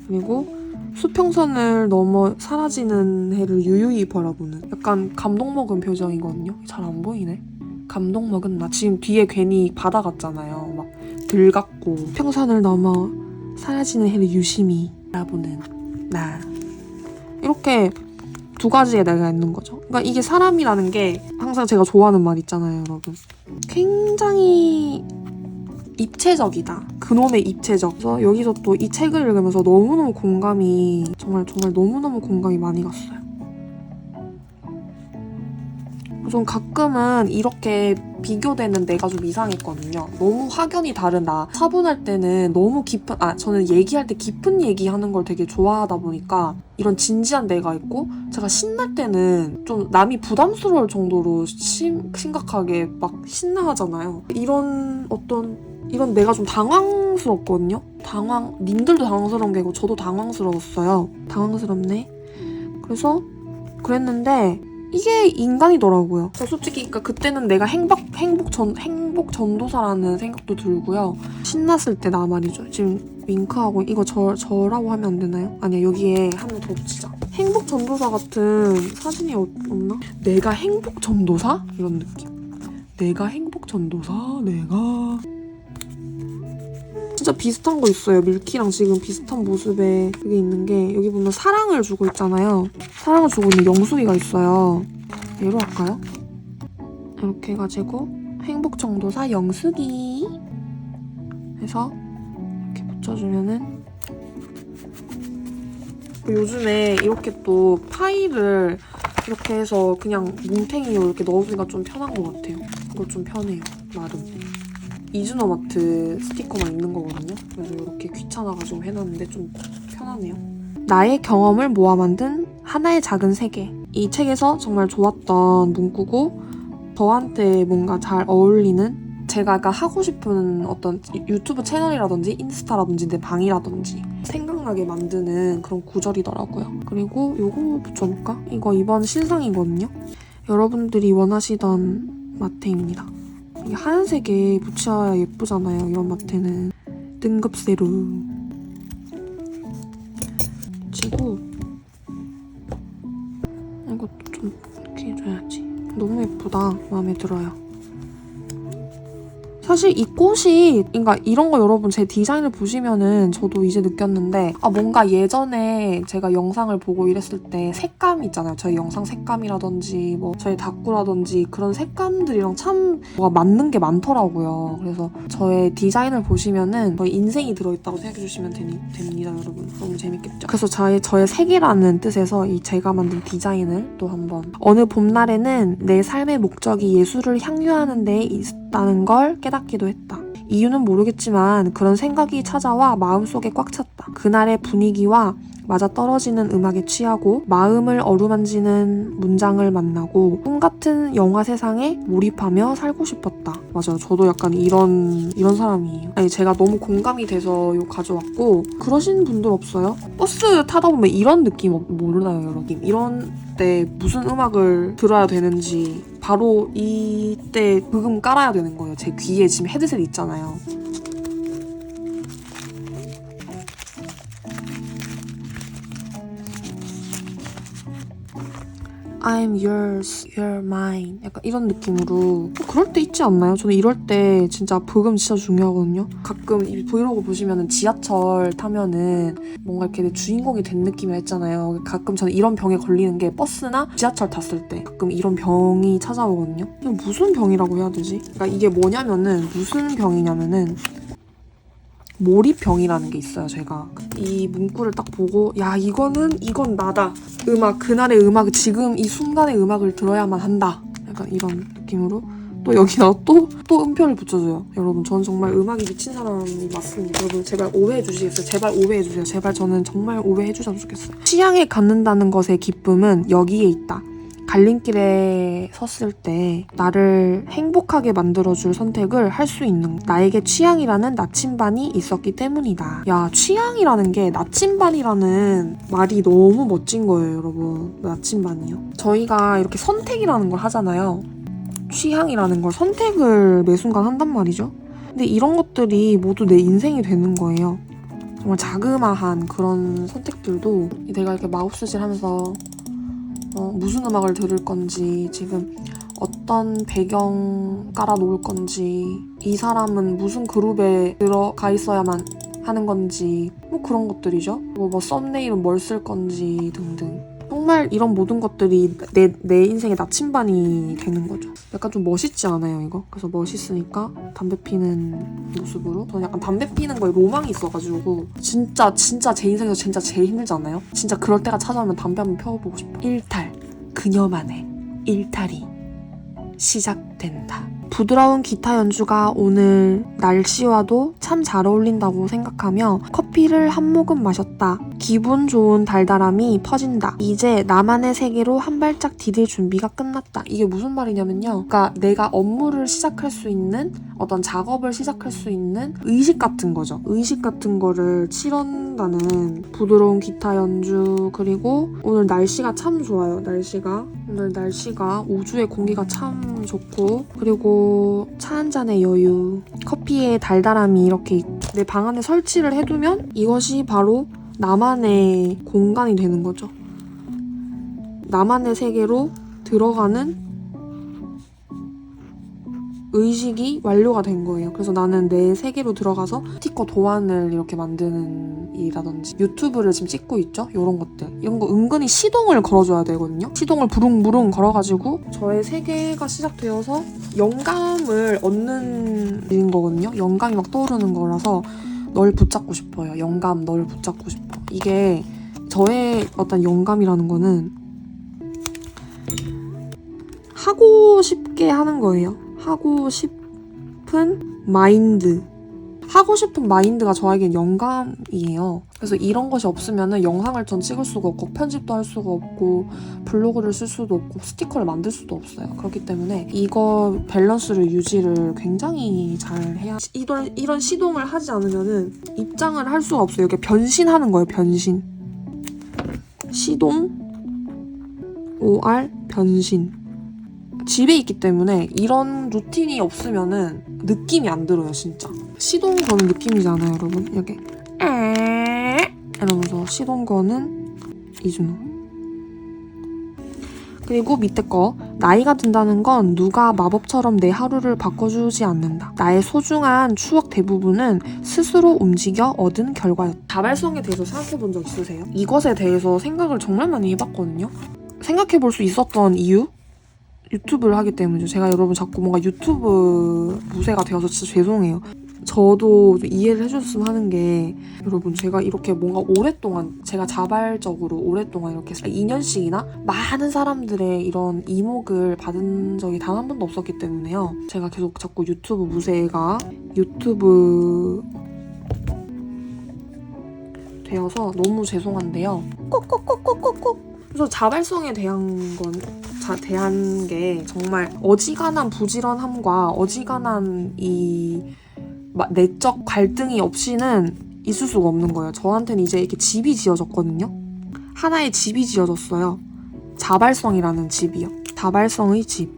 S1: 그리고 수평선을 넘어 사라지는 해를 유유히 바라보는. 약간 감동 먹은 표정이거든요. 잘 안 보이네. 감동 먹은 나. 지금 뒤에 괜히 바다 같잖아요. 막 들 같고. 수평선을 넘어 사라지는 해를 유심히 바라보는 나. 이렇게 두 가지의 내가 있는 거죠. 그러니까 이게 사람이라는 게 항상 제가 좋아하는 말 있잖아요, 여러분. 굉장히 입체적이다. 그놈의 입체적. 그래서 여기서 또 이 책을 읽으면서 너무너무 공감이 정말 너무너무 공감이 많이 갔어요. 좀 가끔은 이렇게 비교되는 내가 좀 이상했거든요. 너무 확연히 다른 나. 차분할 때는 너무 저는 얘기할 때 깊은 얘기하는 걸 되게 좋아하다 보니까 이런 진지한 내가 있고, 제가 신날 때는 좀 남이 부담스러울 정도로 심각하게 막 신나하잖아요. 이런 내가 좀 당황스럽거든요. 님들도 당황스러운 게 아니고 저도 당황스러웠어요. 당황스럽네. 그래서 그랬는데 이게 인간이더라고요. 솔직히 그러니까 그때는 내가 행복 전도사라는 생각도 들고요. 신났을 때 나 말이죠. 지금 윙크하고 이거 저라고 하면 안 되나요? 아니야, 여기에 하나 더 붙이자. 행복 전도사 같은 사진이 없나? 내가 행복 전도사? 이런 느낌. 내가 행복 전도사? 내가 진짜 비슷한 거 있어요. 밀키랑 지금 비슷한 모습에 그게 있는 게 여기 보면 사랑을 주고 있잖아요. 사랑을 주고 있는 영숙이가 있어요. 얘로 할까요? 이렇게 해가지고 행복 전도사 영숙이 해서 이렇게 붙여주면은 요즘에 이렇게 또 파일을 이렇게 해서 그냥 뭉탱이로 이렇게 넣어주기가 좀 편한 것 같아요. 이거 좀 편해요, 나름. 이즈노마트 스티커만 있는 거거든요. 그래서 이렇게 귀찮아가지고 해놨는데 좀 편하네요. 나의 경험을 모아 만든 하나의 작은 세계. 이 책에서 정말 좋았던 문구고 저한테 뭔가 잘 어울리는 제가 약간 하고 싶은 어떤 유튜브 채널이라든지 인스타라든지 내 방이라든지 생각나게 만드는 그런 구절이더라고요. 그리고 요거 붙여볼까? 이거 이번 신상이거든요. 여러분들이 원하시던 마테입니다. 이게 하얀색에 붙여야 예쁘잖아요. 이런 마테는 뜬금새로 붙이고 이것도 좀 이렇게 해줘야지. 너무 예쁘다. 마음에 들어요. 사실 이 꽃이, 그러니까 이런 거 여러분 제 디자인을 보시면은 저도 이제 느꼈는데 뭔가 예전에 제가 영상을 보고 이랬을 때 색감이 있잖아요. 저희 영상 색감이라든지 뭐 저희 다꾸라든지 그런 색감들이랑 참 뭐가 맞는 게 많더라고요. 그래서 저의 디자인을 보시면은 저의 인생이 들어있다고 생각해 주시면 됩니다, 여러분. 너무 재밌겠죠? 그래서 저의 색이라는 뜻에서 이 제가 만든 디자인을 또 한번 어느 봄날에는 내 삶의 목적이 예술을 향유하는 데 있다는 걸 깨닫기도 했다. 이유는 모르겠지만 그런 생각이 찾아와 마음속에 꽉 찼다. 그날의 분위기와 맞아떨어지는 음악에 취하고 마음을 어루만지는 문장을 만나고 꿈같은 영화 세상에 몰입하며 살고 싶었다. 맞아요. 저도 약간 이런 사람이에요. 아니, 제가 너무 공감이 돼서 이거 가져왔고 그러신 분들 없어요? 버스 타다 보면 이런 느낌 모르나요, 여러분? 이런 때 무슨 음악을 들어야 되는지 바로 이때 브금 깔아야 되는 거예요. 제 귀에 지금 헤드셋 있잖아요. I'm yours, you're mine. 약간 이런 느낌으로 그럴 때 있지 않나요? 저는 이럴 때 진짜 브금 진짜 중요하거든요. 가끔 이 브이로그 보시면은 지하철 타면은 뭔가 이렇게 내 주인공이 된 느낌이 있잖아요. 가끔 저는 이런 병에 걸리는 게 버스나 지하철 탔을 때 가끔 이런 병이 찾아오거든요. 이게 무슨 병이라고 해야 되지? 그러니까 이게 뭐냐면은 무슨 병이냐면은 몰입병이라는 게 있어요. 제가 이 문구를 딱 보고 이건 나다. 음악, 그날의 음악, 지금 이 순간의 음악을 들어야만 한다. 약간 이런 느낌으로 또 여기다가 또 음표를 붙여줘요. 여러분, 저는 정말 음악이 미친 사람이 맞습니다. 여러분, 제발 오해해 주시겠어요? 제발 오해해 주세요. 제발 저는 정말 오해해 주셨으면 좋겠어요. 취향에 갖는다는 것의 기쁨은 여기에 있다. 갈림길에 섰을 때 나를 행복하게 만들어줄 선택을 할 수 있는 나에게 취향이라는 나침반이 있었기 때문이다. 야, 취향이라는 게 나침반이라는 말이 너무 멋진 거예요, 여러분. 나침반이요. 저희가 이렇게 선택이라는 걸 하잖아요. 취향이라는 걸 선택을 매 순간 한단 말이죠. 근데 이런 것들이 모두 내 인생이 되는 거예요. 정말 자그마한 그런 선택들도 내가 이렇게 마우스질 하면서 무슨 음악을 들을 건지, 지금 어떤 배경 깔아놓을 건지, 이 사람은 무슨 그룹에 들어가 있어야만 하는 건지, 뭐 그런 것들이죠. 뭐 썸네일은 뭘 쓸 건지 등등. 정말 이런 모든 것들이 내 인생의 나침반이 되는 거죠. 약간 좀 멋있지 않아요, 이거? 그래서 멋있으니까 담배 피는 모습으로. 저는 약간 담배 피는 거에 로망이 있어가지고 진짜 제 인생에서 진짜 제일 힘들잖아요? 진짜 그럴 때가 찾아오면 담배 한번 펴보고 싶어. 일탈. 그녀만의 일탈이 시작된다. 부드러운 기타 연주가 오늘 날씨와도 참 잘 어울린다고 생각하며 커피를 한 모금 마셨다. 기분 좋은 달달함이 퍼진다. 이제 나만의 세계로 한 발짝 디딜 준비가 끝났다. 이게 무슨 말이냐면요. 그러니까 내가 업무를 시작할 수 있는, 어떤 작업을 시작할 수 있는 의식 같은 거죠. 의식 같은 거를 치른다는 부드러운 기타 연주. 그리고 오늘 날씨가 참 좋아요. 날씨가 오늘 날씨가 우주의 공기가 참 좋고 그리고 차 한 잔의 여유, 커피의 달달함이 이렇게 내 방 안에 설치를 해두면 이것이 바로 나만의 공간이 되는 거죠. 나만의 세계로 들어가는 의식이 완료가 된 거예요. 그래서 나는 내 세계로 들어가서 스티커 도안을 이렇게 만드는 일이라든지 유튜브를 지금 찍고 있죠? 이런 것들. 이런 거 은근히 시동을 걸어줘야 되거든요. 시동을 부릉부릉 걸어가지고 저의 세계가 시작되어서 영감을 얻는 일인 거거든요. 영감이 막 떠오르는 거라서 널 붙잡고 싶어요. 영감, 널 붙잡고 싶어. 이게 저의 어떤 영감이라는 거는 하고 싶게 하는 거예요. 하고 싶은 마인드. 하고 싶은 마인드가 저에겐 영감이에요. 그래서 이런 것이 없으면 영상을 전 찍을 수가 없고 편집도 할 수가 없고 블로그를 쓸 수도 없고 스티커를 만들 수도 없어요. 그렇기 때문에 이거 밸런스를 유지를 굉장히 잘 해야 이런 시동을 하지 않으면 입장을 할 수가 없어요. 이렇게 변신하는 거예요. 변신. 시동 OR 변신. 집에 있기 때문에 이런 루틴이 없으면은 느낌이 안 들어요, 진짜. 시동 거는 느낌이잖아요, 여러분. 이렇게 이러면서 시동 거는 이준호. 그리고 밑에 거, 나이가 든다는 건 누가 마법처럼 내 하루를 바꿔주지 않는다. 나의 소중한 추억 대부분은 스스로 움직여 얻은 결과였다. 자발성에 대해서 생각해본 적 있으세요? 이것에 대해서 생각을 정말 많이 해봤거든요. 생각해볼 수 있었던 이유? 유튜브를 하기 때문이죠. 제가 여러분 자꾸 뭔가 유튜브 무새가 되어서 진짜 죄송해요. 저도 이해를 해줬으면 하는 게 여러분 제가 이렇게 뭔가 오랫동안 제가 자발적으로 오랫동안 이렇게 2년씩이나 많은 사람들의 이런 이목을 받은 적이 단 한 번도 없었기 때문에요. 제가 계속 자꾸 유튜브 무새가 유튜브 되어서 너무 죄송한데요. 꼭꼭꼭꼭꼭꼭 그래서 자발성에 대한 게 정말 어지간한 부지런함과 어지간한 이 내적 갈등이 없이는 있을 수가 없는 거예요. 저한테는 이제 이렇게 집이 지어졌거든요. 하나의 집이 지어졌어요. 자발성이라는 집이요. 자발성의 집.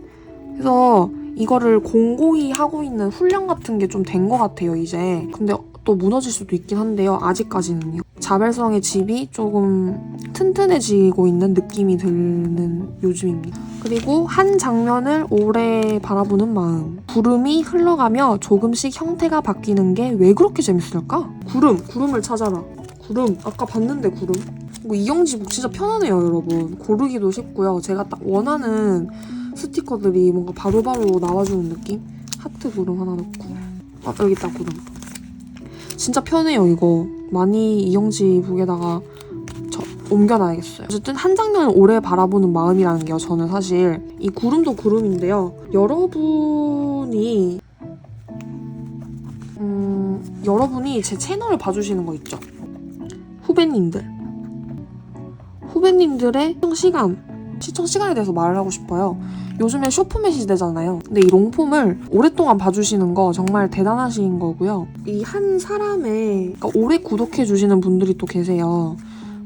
S1: 그래서 이거를 공고히 하고 있는 훈련 같은 게 좀 된 것 같아요, 이제. 근데 또 무너질 수도 있긴 한데요. 아직까지는요. 자발성의 집이 조금 튼튼해지고 있는 느낌이 드는 요즘입니다. 그리고 한 장면을 오래 바라보는 마음. 구름이 흘러가며 조금씩 형태가 바뀌는 게 왜 그렇게 재밌을까? 구름을 찾아라. 구름, 아까 봤는데 구름. 이영지북 진짜 편하네요, 여러분. 고르기도 쉽고요. 제가 딱 원하는 스티커들이 뭔가 바로바로 나와주는 느낌? 하트 구름 하나 넣고. 여기 있다, 구름. 진짜 편해요, 이거. 많이 이영지북에다가 옮겨놔야겠어요. 어쨌든 한 장면을 오래 바라보는 마음이라는 게요. 저는 사실 이 구름도 구름인데요. 여러분이 제 채널을 봐주시는 거 있죠? 후배님들의 시청 시간에 대해서 말을 하고 싶어요. 요즘에 쇼폼의 시대잖아요. 근데 이 롱폼을 오랫동안 봐주시는 거 정말 대단하신 거고요. 이 한 사람의 그러니까 오래 구독해주시는 분들이 또 계세요.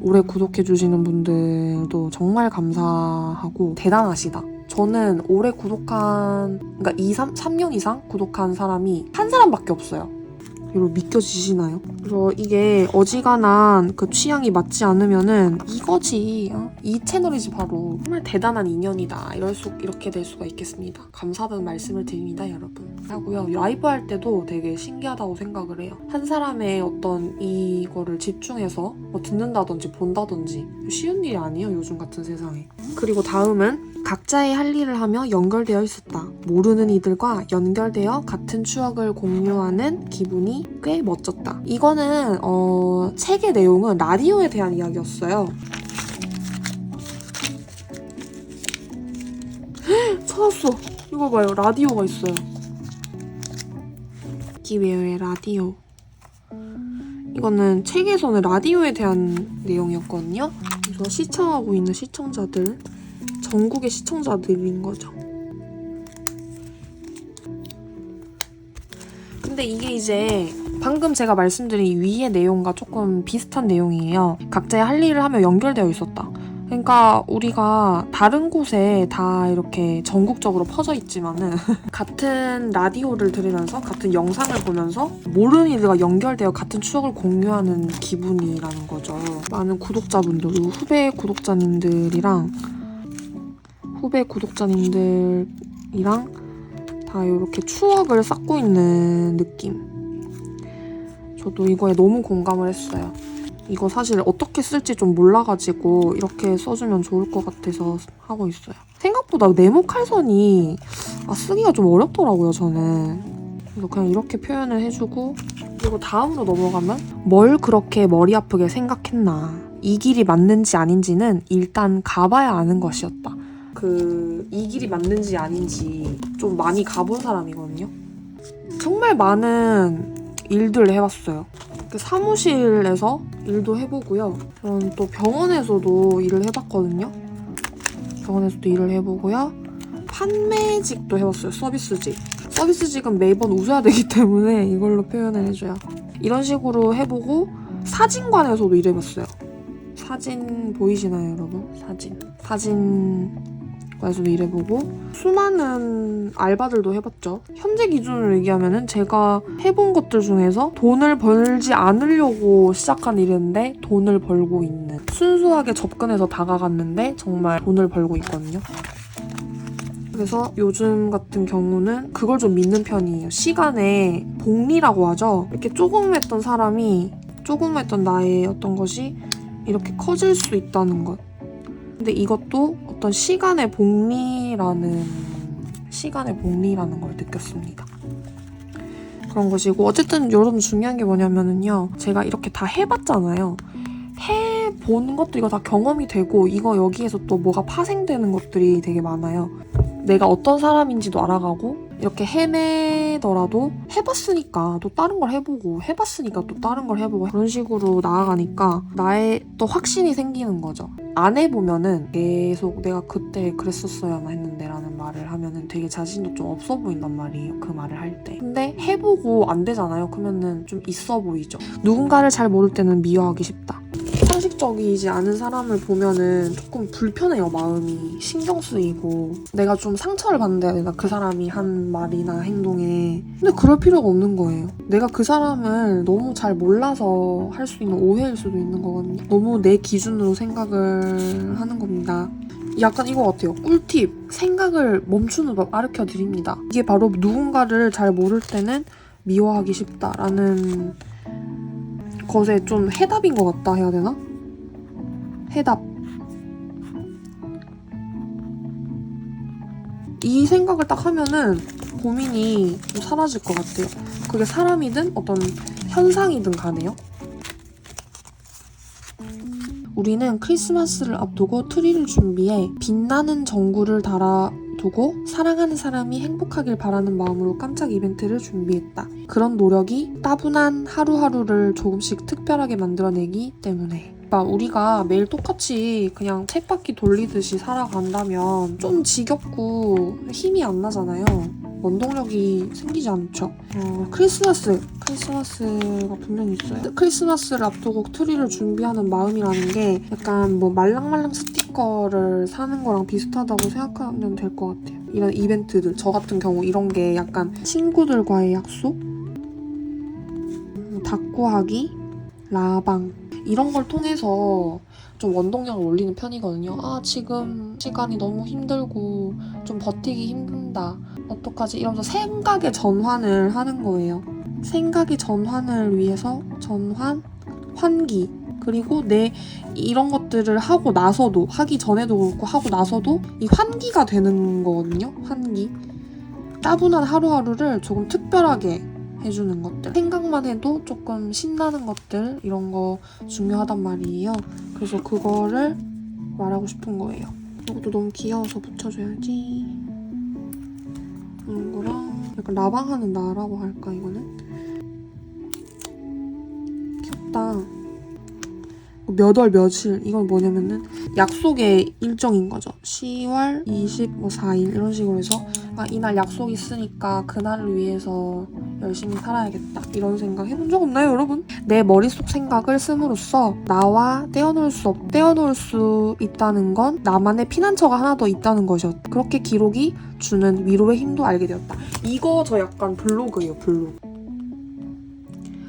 S1: 오래 구독해주시는 분들도 정말 감사하고 대단하시다. 저는 오래 구독한 그러니까 3년 이상 구독한 사람이 한 사람밖에 없어요. 여러분 믿겨지시나요? 그래서 이게 어지간한 그 취향이 맞지 않으면은 이거지. 이 채널이지 바로. 정말 대단한 인연이다. 이렇게 될 수가 있겠습니다. 감사하다는 말씀을 드립니다, 여러분. 하고요. 라이브 할 때도 되게 신기하다고 생각을 해요. 한 사람의 어떤 이거를 집중해서 듣는다든지 본다든지 쉬운 일이 아니에요, 요즘 같은 세상에. 그리고 다음은 각자의 할 일을 하며 연결되어 있었다. 모르는 이들과 연결되어 같은 추억을 공유하는 기분이 꽤 멋졌다. 이거는 책의 내용은 라디오에 대한 이야기였어요. 찾았어. 이거 봐요. 라디오가 있어요. 기웨어의 라디오. 이거는 책에서는 라디오에 대한 내용이었거든요. 그래서 시청하고 있는 시청자들, 전국의 시청자들인 거죠. 근데 이게 이제 방금 제가 말씀드린 위의 내용과 조금 비슷한 내용이에요. 각자의 할 일을 하며 연결되어 있었다. 그러니까 우리가 다른 곳에 다 이렇게 전국적으로 퍼져 있지만은 같은 라디오를 들으면서 같은 영상을 보면서 모르는 이들과 연결되어 같은 추억을 공유하는 기분이라는 거죠. 많은 구독자분들, 후배 구독자님들이랑 다 이렇게 추억을 쌓고 있는 느낌. 저도 이거에 너무 공감을 했어요. 이거 사실 어떻게 쓸지 좀 몰라가지고 이렇게 써주면 좋을 것 같아서 하고 있어요. 생각보다 네모 칼선이 쓰기가 좀 어렵더라고요, 저는. 그래서 그냥 이렇게 표현을 해주고, 그리고 다음으로 넘어가면 뭘 그렇게 머리 아프게 생각했나. 이 길이 맞는지 아닌지는 일단 가봐야 아는 것이었다. 이 길이 맞는지 아닌지 좀 많이 가본 사람이거든요. 정말 많은 일들을 해봤어요. 사무실에서 일도 해보고요. 저는 또 병원에서도 일을 해봤거든요. 병원에서도 일을 해보고요. 판매직도 해봤어요. 서비스직. 서비스직은 매번 웃어야 되기 때문에 이걸로 표현을 해줘요. 이런 식으로 해보고 사진관에서도 일해봤어요. 사진 보이시나요, 여러분? 사진관에서도 일해보고 수많은 알바들도 해봤죠. 현재 기준으로 얘기하면은 제가 해본 것들 중에서 돈을 벌지 않으려고 시작한 일인데 돈을 벌고 있는, 순수하게 접근해서 다가갔는데 정말 돈을 벌고 있거든요. 그래서 요즘 같은 경우는 그걸 좀 믿는 편이에요. 시간의 복리라고 하죠. 이렇게 조금했던 나의 어떤 것이 이렇게 커질 수 있다는 것. 근데 이것도 어떤 시간의 복리라는 걸 느꼈습니다. 그런 것이고, 어쨌든 여러분 중요한 게 뭐냐면은요, 제가 이렇게 다 해봤잖아요. 해본 것도 이거 다 경험이 되고, 이거 여기에서 또 뭐가 파생되는 것들이 되게 많아요. 내가 어떤 사람인지도 알아가고, 이렇게 헤매더라도 해봤으니까 또 다른 걸 해보고, 해봤으니까 또 다른 걸 해보고, 그런 식으로 나아가니까 나의 또 확신이 생기는 거죠. 안 해보면은 계속 내가 그때 그랬었어야만 했는데 라는 말을 하면은 되게 자신도 좀 없어 보인단 말이에요. 그 말을 할 때. 근데 해보고 안 되잖아요. 그러면은 좀 있어 보이죠. 누군가를 잘 모를 때는 미워하기 쉽다. 상식적이지 않은 사람을 보면은 조금 불편해요. 마음이 신경 쓰이고, 내가 좀 상처를 받는데 내가 그 사람이 한 말이나 행동에. 근데 그럴 필요가 없는 거예요. 내가 그 사람을 너무 잘 몰라서 할 수 있는 오해일 수도 있는 거거든요. 너무 내 기준으로 생각을 하는 겁니다. 약간 이거 같아요. 꿀팁, 생각을 멈추는 법 가르쳐 드립니다. 이게 바로 누군가를 잘 모를 때는 미워하기 쉽다라는 것에 좀 해답인 것 같다 해야 되나? 해답. 이 생각을 딱 하면은 고민이 좀 사라질 것 같아요. 그게 사람이든 어떤 현상이든 간에요. 우리는 크리스마스를 앞두고 트리를 준비해 빛나는 전구를 달아두고 사랑하는 사람이 행복하길 바라는 마음으로 깜짝 이벤트를 준비했다. 그런 노력이 따분한 하루하루를 조금씩 특별하게 만들어내기 때문에. 우리가 매일 똑같이 그냥 쳇바퀴 돌리듯이 살아간다면 좀 지겹고 힘이 안 나잖아요. 원동력이 생기지 않죠. 크리스마스가 분명히 있어요. 크리스마스를 앞두고 트리를 준비하는 마음이라는 게 약간 뭐 말랑말랑 스티커를 사는 거랑 비슷하다고 생각하면 될 것 같아요. 이런 이벤트들, 저 같은 경우 이런 게 약간 친구들과의 약속, 닭구하기, 라방 이런 걸 통해서 좀 원동력을 올리는 편이거든요. 지금 시간이 너무 힘들고 좀 버티기 힘든다. 어떡하지? 이러면서 생각의 전환을 하는 거예요. 생각의 전환을 위해서 환기. 그리고 이런 것들을 하고 나서도, 하기 전에도 그렇고 하고 나서도 이 환기가 되는 거거든요. 환기. 따분한 하루하루를 조금 특별하게 해주는 것들. 생각만 해도 조금 신나는 것들, 이런 거 중요하단 말이에요. 그래서 그거를 말하고 싶은 거예요. 이것도 너무 귀여워서 붙여줘야지. 이거랑 약간 라방하는 나라고 할까, 이거는? 귀엽다. 몇 월 며칠, 이건 뭐냐면은 약속의 일정인 거죠. 10월 24일 이런 식으로 해서 이날 약속 있으니까 그날을 위해서 열심히 살아야겠다 이런 생각 해본 적 없나요, 여러분? 내 머릿속 생각을 씀으로써 나와 떼어놓을 수 있다는 건 나만의 피난처가 하나 더 있다는 것이었다. 그렇게 기록이 주는 위로의 힘도 알게 되었다. 이거 저 약간 블로그예요, 블로그.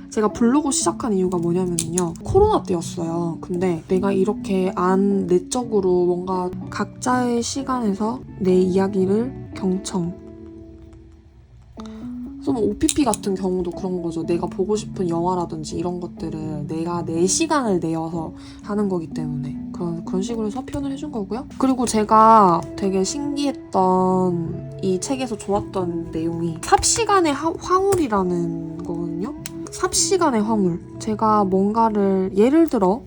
S1: 제가 블로그 시작한 이유가 뭐냐면요. 코로나 때였어요. 근데 내가 이렇게 내적으로 뭔가 각자의 시간에서 내 이야기를 경청. 좀 OPP 같은 경우도 그런 거죠. 내가 보고 싶은 영화라든지 이런 것들을 내가 내 시간을 내어서 하는 거기 때문에 그런 식으로 해서 표현을 해준 거고요. 그리고 제가 되게 신기했던 이 책에서 좋았던 내용이 삽시간의 황홀이라는 거거든요. 삽시간의 황홀. 제가 뭔가를 예를 들어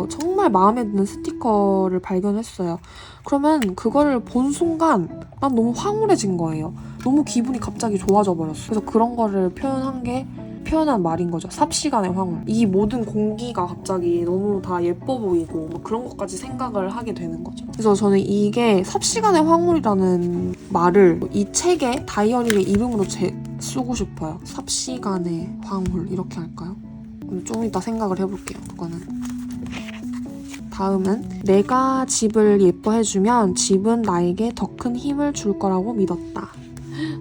S1: 정말 마음에 드는 스티커를 발견했어요. 그러면 그거를 본 순간 난 너무 황홀해진 거예요. 너무 기분이 갑자기 좋아져 버렸어요. 그래서 그런 거를 표현한 말인 거죠. 삽시간의 황홀. 이 모든 공기가 갑자기 너무 다 예뻐 보이고 그런 것까지 생각을 하게 되는 거죠. 그래서 저는 이게 삽시간의 황홀이라는 말을 이 책의 다이어리의 이름으로 쓰고 싶어요. 삽시간의 황홀 이렇게 할까요? 좀 이따 생각을 해볼게요. 그거는. 다음은 내가 집을 예뻐해주면 집은 나에게 더 큰 힘을 줄 거라고 믿었다.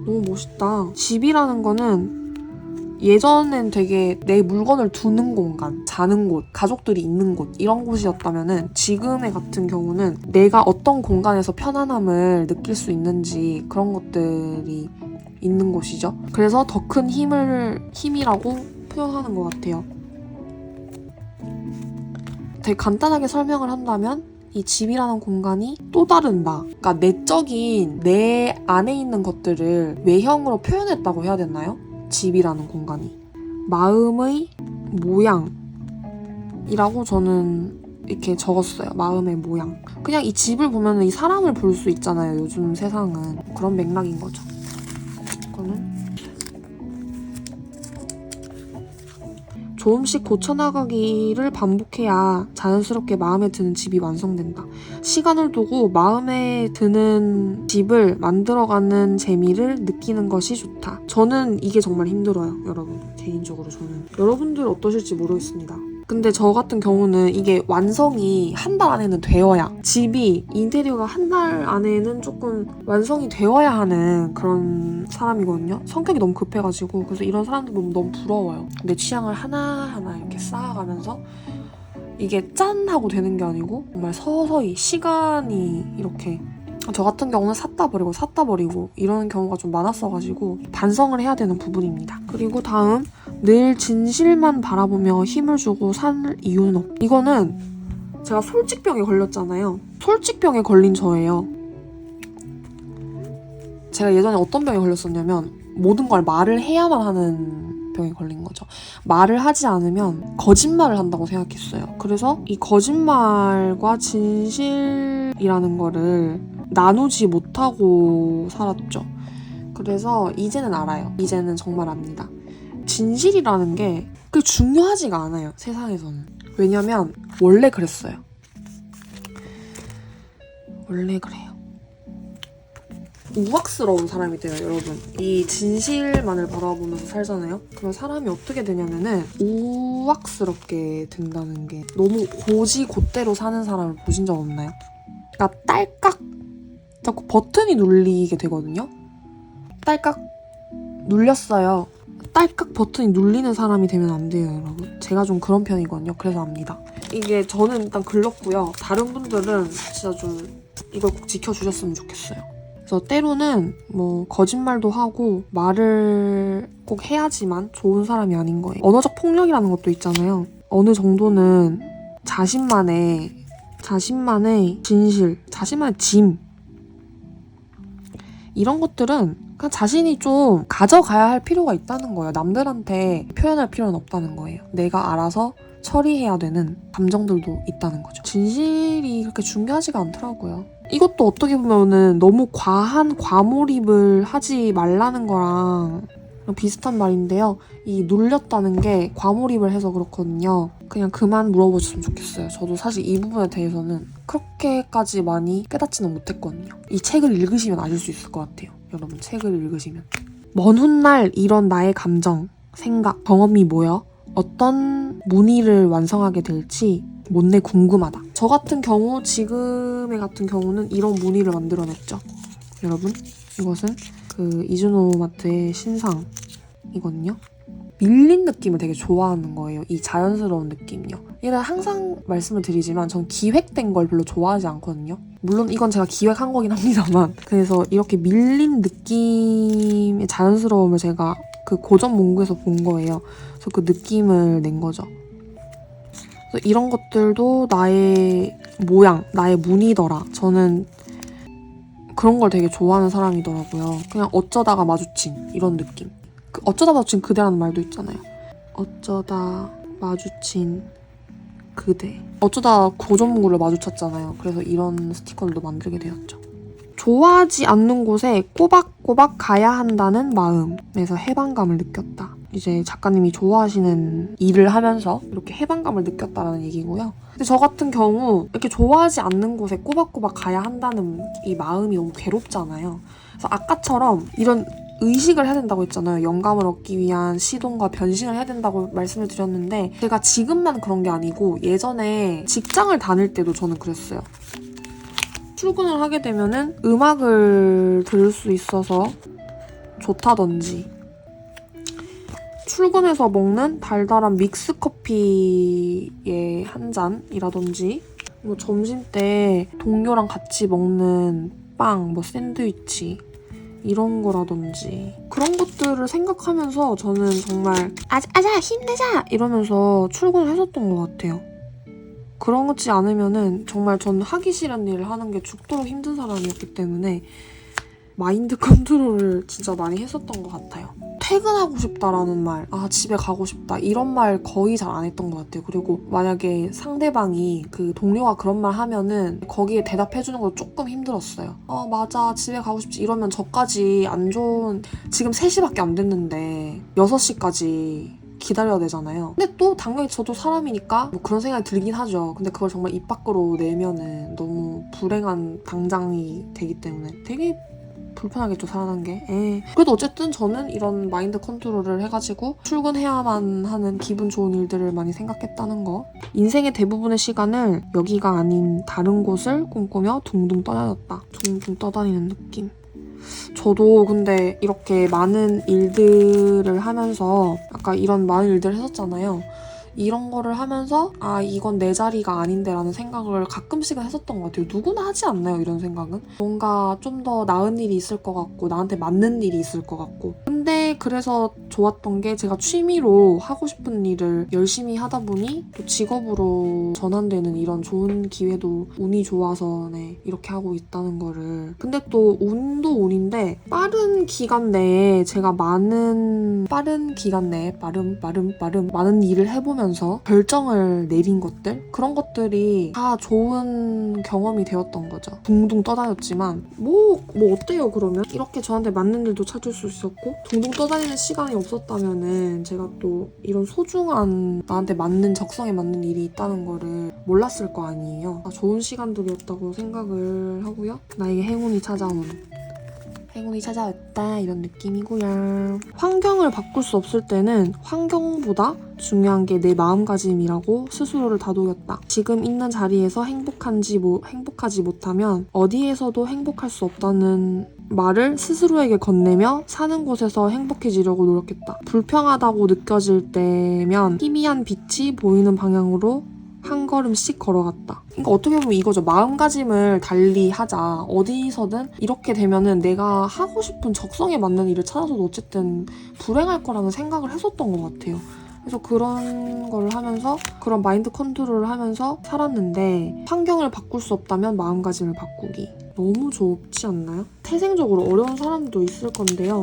S1: 너무 멋있다. 집이라는 거는 예전엔 되게 내 물건을 두는 공간, 자는 곳, 가족들이 있는 곳 이런 곳이었다면은 지금의 같은 경우는 내가 어떤 공간에서 편안함을 느낄 수 있는지 그런 것들이 있는 곳이죠. 그래서 더 큰 힘이라고 표현하는 것 같아요. 되게 간단하게 설명을 한다면 이 집이라는 공간이 또 다른 나, 그러니까 내적인 내 안에 있는 것들을 외형으로 표현했다고 해야 되나요? 집이라는 공간이 마음의 모양이라고 저는 이렇게 적었어요. 마음의 모양. 그냥 이 집을 보면 이 사람을 볼 수 있잖아요. 요즘 세상은 그런 맥락인 거죠. 이거는 조금씩 고쳐나가기를 반복해야 자연스럽게 마음에 드는 집이 완성된다. 시간을 두고 마음에 드는 집을 만들어가는 재미를 느끼는 것이 좋다. 저는 이게 정말 힘들어요, 여러분. 개인적으로 저는. 여러분들 어떠실지 모르겠습니다. 근데 저 같은 경우는 이게 완성이 한 달 안에는 되어야, 집이 인테리어가 한 달 안에는 조금 완성이 되어야 하는 그런 사람이거든요. 성격이 너무 급해가지고. 그래서 이런 사람들 보면 너무 부러워요. 내 취향을 하나하나 이렇게 쌓아가면서 이게 짠 하고 되는 게 아니고 정말 서서히 시간이 이렇게, 저 같은 경우는 샀다 버리고 이런 경우가 좀 많았어가지고 반성을 해야 되는 부분입니다. 그리고 다음, 늘 진실만 바라보며 힘을 주고 살 이유는 없다. 이거는 제가 솔직병에 걸렸잖아요. 솔직병에 걸린 저예요. 제가 예전에 어떤 병에 걸렸었냐면 모든 걸 말을 해야만 하는 병에 걸린 거죠. 말을 하지 않으면 거짓말을 한다고 생각했어요. 그래서 이 거짓말과 진실이라는 거를 나누지 못하고 살았죠. 그래서 이제는 알아요. 이제는 정말 압니다. 진실이라는 게 그렇게 중요하지가 않아요, 세상에서는. 왜냐면 원래 그랬어요. 원래 그래요. 우악스러운 사람이 돼요, 여러분. 이 진실만을 바라보면서 살잖아요. 그럼 사람이 어떻게 되냐면은 우악스럽게 된다는 게, 너무 곧대로 사는 사람을 보신 적 없나요? 그러니까 딸깍 자꾸 버튼이 눌리게 되거든요. 딸깍 눌렸어요. 딸깍 버튼이 눌리는 사람이 되면 안 돼요, 여러분. 제가 좀 그런 편이거든요. 그래서 압니다. 이게 저는 일단 글렀고요. 다른 분들은 진짜 좀 이걸 꼭 지켜주셨으면 좋겠어요. 그래서 때로는 거짓말도 하고 말을 꼭 해야지만 좋은 사람이 아닌 거예요. 언어적 폭력이라는 것도 있잖아요. 어느 정도는 자신만의 진실, 자신만의 짐, 이런 것들은 그냥 자신이 좀 가져가야 할 필요가 있다는 거예요. 남들한테 표현할 필요는 없다는 거예요. 내가 알아서 처리해야 되는 감정들도 있다는 거죠. 진실이 그렇게 중요하지가 않더라고요. 이것도 어떻게 보면은 너무 과한 과몰입을 하지 말라는 거랑 비슷한 말인데요. 이 눌렸다는 게 과몰입을 해서 그렇거든요. 그냥 그만 물어보셨으면 좋겠어요. 저도 사실 이 부분에 대해서는 그렇게까지 많이 깨닫지는 못했거든요. 이 책을 읽으시면 아실 수 있을 것 같아요. 여러분, 책을 읽으시면. 먼 훗날 이런 나의 감정, 생각, 경험이 모여 어떤 무늬를 완성하게 될지 못내 궁금하다. 저 같은 경우, 지금의 같은 경우는 이런 무늬를 만들어냈죠. 여러분, 이것은 그 이즈노마트의 신상이거든요. 밀린 느낌을 되게 좋아하는 거예요. 이 자연스러운 느낌이요. 얘는 항상 말씀을 드리지만 전 기획된 걸 별로 좋아하지 않거든요. 물론 이건 제가 기획한 거긴 합니다만, 그래서 이렇게 밀린 느낌의 자연스러움을 제가 그 고전 문구에서 본 거예요. 그래서 그 느낌을 낸 거죠. 그래서 이런 것들도 나의 모양, 나의 무늬더라. 저는 그런 걸 되게 좋아하는 사람이더라고요. 그냥 어쩌다가 마주친 이런 느낌. 어쩌다 마주친 그대라는 말도 있잖아요. 어쩌다 마주친 그대. 어쩌다 고전 문구를 마주쳤잖아요. 그래서 이런 스티커들도 만들게 되었죠. 좋아하지 않는 곳에 꼬박꼬박 가야 한다는 마음에서 해방감을 느꼈다. 이제 작가님이 좋아하시는 일을 하면서 이렇게 해방감을 느꼈다라는 얘기고요. 근데 저 같은 경우 이렇게 좋아하지 않는 곳에 꼬박꼬박 가야 한다는 이 마음이 너무 괴롭잖아요. 그래서 아까처럼 이런 의식을 해야 된다고 했잖아요. 영감을 얻기 위한 시도과 변신을 해야 된다고 말씀을 드렸는데, 제가 지금만 그런 게 아니고 예전에 직장을 다닐 때도 저는 그랬어요. 출근을 하게 되면은 음악을 들을 수 있어서 좋다든지, 출근해서 먹는 달달한 믹스커피의 한 잔이라든지, 뭐 점심 때 동료랑 같이 먹는 빵, 뭐 샌드위치 이런 거라든지, 그런 것들을 생각하면서 저는 정말 아자 힘내자 이러면서 출근을 했었던 것 같아요. 그렇지 않으면은 정말 전 하기 싫은 일을 하는 게 죽도록 힘든 사람이었기 때문에 마인드 컨트롤을 진짜 많이 했었던 것 같아요. 퇴근하고 싶다라는 말, 집에 가고 싶다 이런 말 거의 잘 안 했던 것 같아요. 그리고 만약에 상대방이 그 동료가 그런 말 하면은 거기에 대답해주는 거 조금 힘들었어요. 맞아 집에 가고 싶지 이러면 저까지 안 좋은, 지금 3시밖에 안 됐는데 6시까지 기다려야 되잖아요. 근데 또 당연히 저도 사람이니까 뭐 그런 생각이 들긴 하죠. 근데 그걸 정말 입 밖으로 내면은 너무 불행한 당장이 되기 때문에 되게 불편하겠죠, 살아난 게. 그래도 어쨌든 저는 이런 마인드 컨트롤을 해가지고 출근해야만 하는 기분 좋은 일들을 많이 생각했다는 거. 인생의 대부분의 시간을 여기가 아닌 다른 곳을 꿈꾸며 둥둥 떠다녔다. 둥둥 떠다니는 느낌. 저도 근데 이렇게 많은 일들을 하면서, 아까 이런 많은 일들을 했었잖아요. 이런 거를 하면서 이건 내 자리가 아닌데 라는 생각을 가끔씩은 했었던 것 같아요. 누구나 하지 않나요? 이런 생각은? 뭔가 좀 더 나은 일이 있을 것 같고 나한테 맞는 일이 있을 것 같고. 근데 그래서 좋았던 게, 제가 취미로 하고 싶은 일을 열심히 하다 보니 또 직업으로 전환되는 이런 좋은 기회도 운이 좋아서 이렇게 하고 있다는 거를. 근데 또 운도 운인데 빠른 기간 내에 제가 많은 일을 해보면서 결정을 내린 것들, 그런 것들이 다 좋은 경험이 되었던 거죠. 둥둥 떠다녔지만 뭐 어때요 그러면? 이렇게 저한테 맞는 일도 찾을 수 있었고, 둥둥 떠다니는 시간이 없었다면은 제가 또 이런 소중한 나한테 맞는, 적성에 맞는 일이 있다는 거를 몰랐을 거 아니에요. 좋은 시간들이었다고 생각을 하고요. 나에게 행운이 찾아왔다 이런 느낌이고요. 환경을 바꿀 수 없을 때는 환경보다 중요한 게 내 마음가짐이라고 스스로를 다독였다. 지금 있는 자리에서 행복하지 못하면 어디에서도 행복할 수 없다는 말을 스스로에게 건네며 사는 곳에서 행복해지려고 노력했다. 불평하다고 느껴질 때면 희미한 빛이 보이는 방향으로 한 걸음씩 걸어갔다. 그러니까 어떻게 보면 이거죠. 마음가짐을 달리 하자. 어디서든 이렇게 되면은 내가 하고 싶은 적성에 맞는 일을 찾아서도 어쨌든 불행할 거라는 생각을 했었던 것 같아요. 그래서 그런 걸 하면서, 그런 마인드 컨트롤을 하면서 살았는데, 환경을 바꿀 수 없다면 마음가짐을 바꾸기. 너무 좋지 않나요? 태생적으로 어려운 사람도 있을 건데요.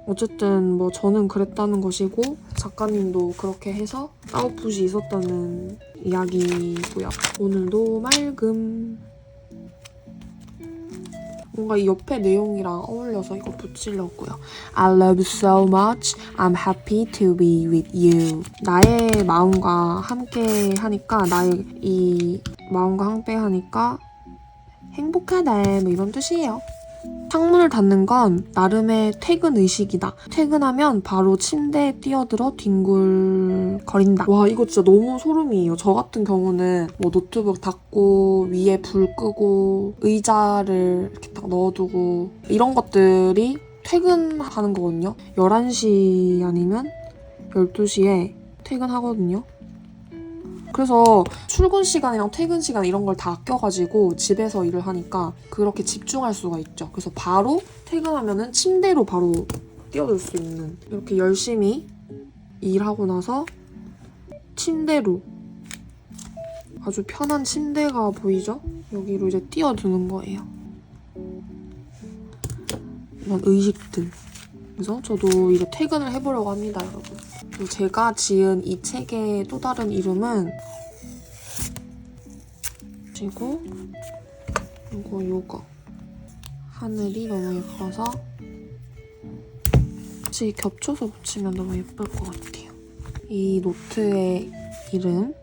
S1: 어쨌든 뭐 저는 그랬다는 것이고, 작가님도 그렇게 해서 아웃풋이 있었다는 이야기고요. 오늘도 맑음. 뭔가 이 옆에 내용이랑 어울려서 이거 붙이려고요. I love you so much. I'm happy to be with you. 나의 마음과 함께 하니까, 나의 이 마음과 함께 하니까 행복하다, 뭐 이런 뜻이에요. 창문을 닫는 건 나름의 퇴근 의식이다. 퇴근하면 바로 침대에 뛰어들어 뒹굴거린다. 와, 이거 진짜 너무 소름이에요. 저 같은 경우는 뭐 노트북 닫고 위에 불 끄고 의자를 이렇게 딱 넣어두고 이런 것들이 퇴근하는 거거든요. 11시 아니면 12시에 퇴근하거든요. 그래서 출근 시간이랑 퇴근 시간 이런 걸 다 아껴가지고 집에서 일을 하니까 그렇게 집중할 수가 있죠. 그래서 바로 퇴근하면은 침대로 바로 뛰어들 수 있는, 이렇게 열심히 일하고 나서 침대로, 아주 편한 침대가 보이죠? 여기로 이제 뛰어드는 거예요. 이런 의식들. 그래서 저도 이제 퇴근을 해보려고 합니다, 여러분. 그리고 제가 지은 이 책의 또 다른 이름은, 그리고 요거 하늘이 너무 예뻐서 같이 겹쳐서 붙이면 너무 예쁠 것 같아요. 이 노트의 이름,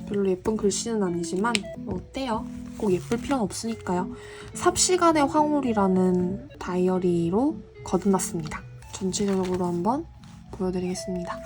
S1: 별로 예쁜 글씨는 아니지만 뭐 어때요? 꼭 예쁠 필요는 없으니까요. 삽시간의 황홀이라는 다이어리로 거듭났습니다. 전체적으로 한번 보여드리겠습니다.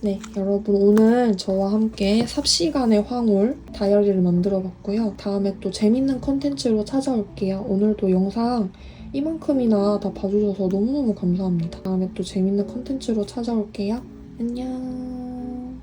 S1: 네, 여러분 오늘 저와 함께 삽시간의 황홀 다이어리를 만들어봤고요. 다음에 또 재밌는 컨텐츠로 찾아올게요. 오늘도 영상 이만큼이나 다 봐주셔서 너무너무 감사합니다. 다음에 또 재밌는 컨텐츠로 찾아올게요. 안녕.